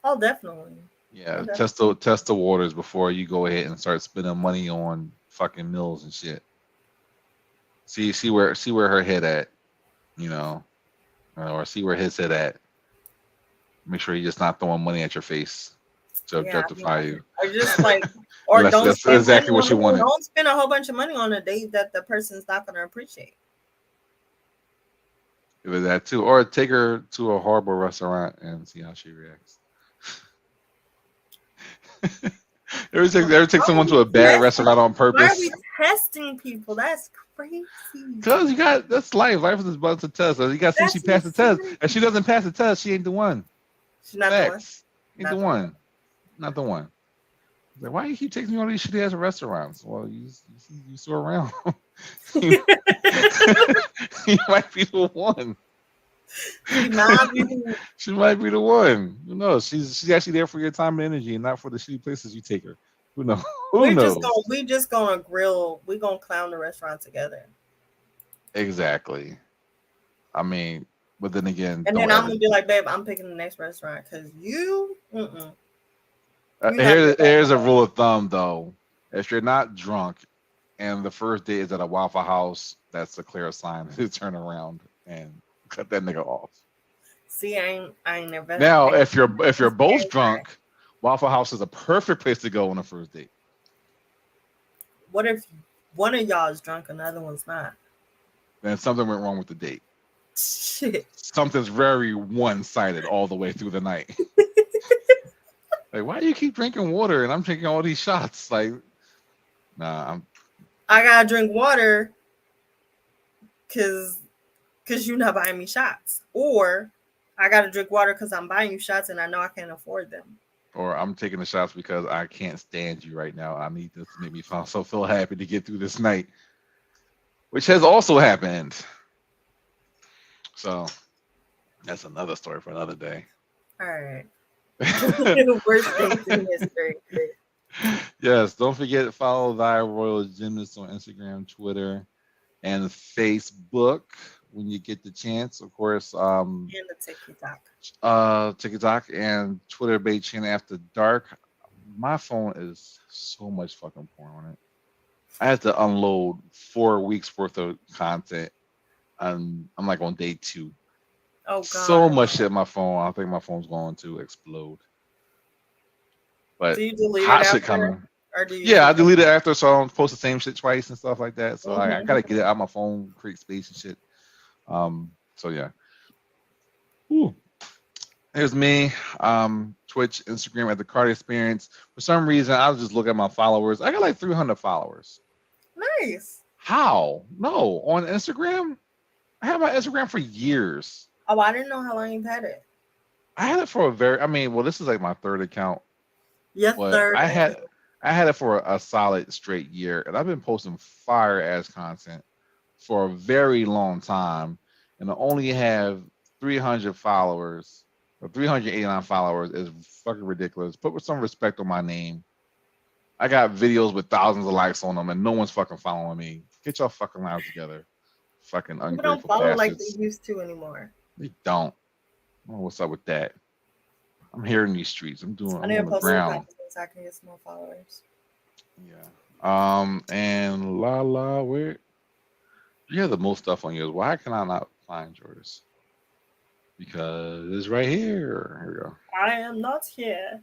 Oh, definitely. Yeah, Oh, test the waters before you go ahead and start spending money on fucking meals and shit. See where her head at, you know, or see where his head at. Make sure you're just not throwing money at your face to yeah. objectify you. Or just like, or Unless don't that's spend exactly money what you wanted. don't spend a whole bunch of money on a date that the person's not gonna appreciate. If it's that too, or take her to a horrible restaurant and see how she reacts. ever take someone to a bad restaurant on Why are purpose? we testing people? That's crazy. Because that's life. Life is about to test. You got to see if she That's passed the test. insane. If she doesn't pass the test, she ain't the one. She's not the one. Facts. Ain't Not the the one. Not the one. Like, why you keep taking me all these shitty ass restaurants? Well, you still around. you, you might be the one. She might be the one. Who knows? She's actually there for your time and energy, and not for the shitty places you take her. Who knows? Who knows? We just gonna grill. We gonna clown the restaurant together. Exactly. I mean, but then again, And then I'm gonna be like, babe, I'm picking the next restaurant because you. Here's a rule of thumb though: if you're not drunk and the first date is at a Waffle House, that's a clear sign to turn around and cut that nigga off. See, I ain't never. Now, if you're both drunk, Waffle House is a perfect place to go on a first date. What if one of y'all is drunk and the other one's not? Then something went wrong with the date. Shit. Something's very one-sided all the way through the night. Like, why do you keep drinking water and I'm drinking all these shots? Like, nah, I gotta drink water because you're not buying me shots, or I gotta drink water because I'm buying you shots and I know I can't afford them. Or I'm taking the shots because I can't stand you right now. I need this to make me feel happy to get through this night, which has also happened. So that's another story for another day. All right. Worst dates in history. Yes, don't forget to follow Thy Royal Gymnast on Instagram, Twitter, and Facebook when you get the chance. Of course, And the TikTok and Twitter BAE-CHAN After Dark. My phone is so much fucking porn on it. I had to unload 4 weeks worth of content. I'm like on day 2. Oh god. So much shit on my phone. I think my phone's going to explode. But do you delete hot it shit after? coming. Or do you? Yeah, I deleted it after, so I don't post the same shit twice and stuff like that. So I Mhm. gotta get it out of my phone, create space and shit. So yeah. Ooh. Here's me. Twitch, Instagram at the Card Experience. For some reason, I'll just look at my followers. I got like 300 followers. Nice. How? No, on Instagram? I had my Instagram for years. Oh, I didn't know how long you've had it. I had it for this is like my third account. Yes, third. I had it for a solid straight year, and I've been posting fire ass content for a very long time, and I only have 300 followers or 389 followers is fucking ridiculous. Put some respect on my name. I got videos with thousands of likes on them, and no one's fucking following me. Get your fucking lives together, fucking ungrateful People don't follow bastards. like they used to anymore. They don't. I don't know what's up with that. I'm here in these streets. I'm I on need to the post ground. so I can get some more followers. Yeah. And where you have the most stuff on yours? Why can I not find yours? Because it's right here. Here we go. I am not here.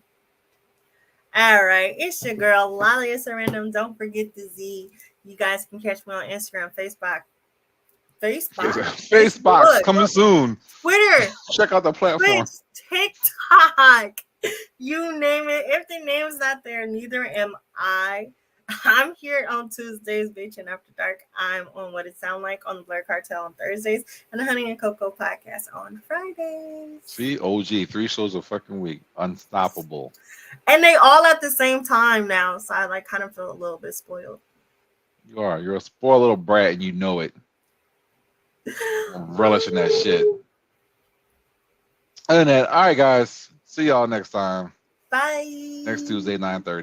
All right, it's your girl Lolly. It's a random. Don't forget the Z. You guys can catch me on Instagram, Facebook coming soon. Twitter. Check out the platform. Twitch, TikTok. You name it. If the name's not there, neither am I. I'm here on Tuesdays, BAE-CHAN After Dark. I'm on What It Sound Like on the Blur Cartel on Thursdays, and the Honey and Cocoa podcast on Fridays. See, OG, 3 shows a fucking week. Unstoppable. And they all at the same time now, so I kind of feel a little bit spoiled. You are. You're a spoiled little brat, and you know it. Relishing that shit. Other than that, all right, guys. See y'all next time. Bye. Next Tuesday, 9:30.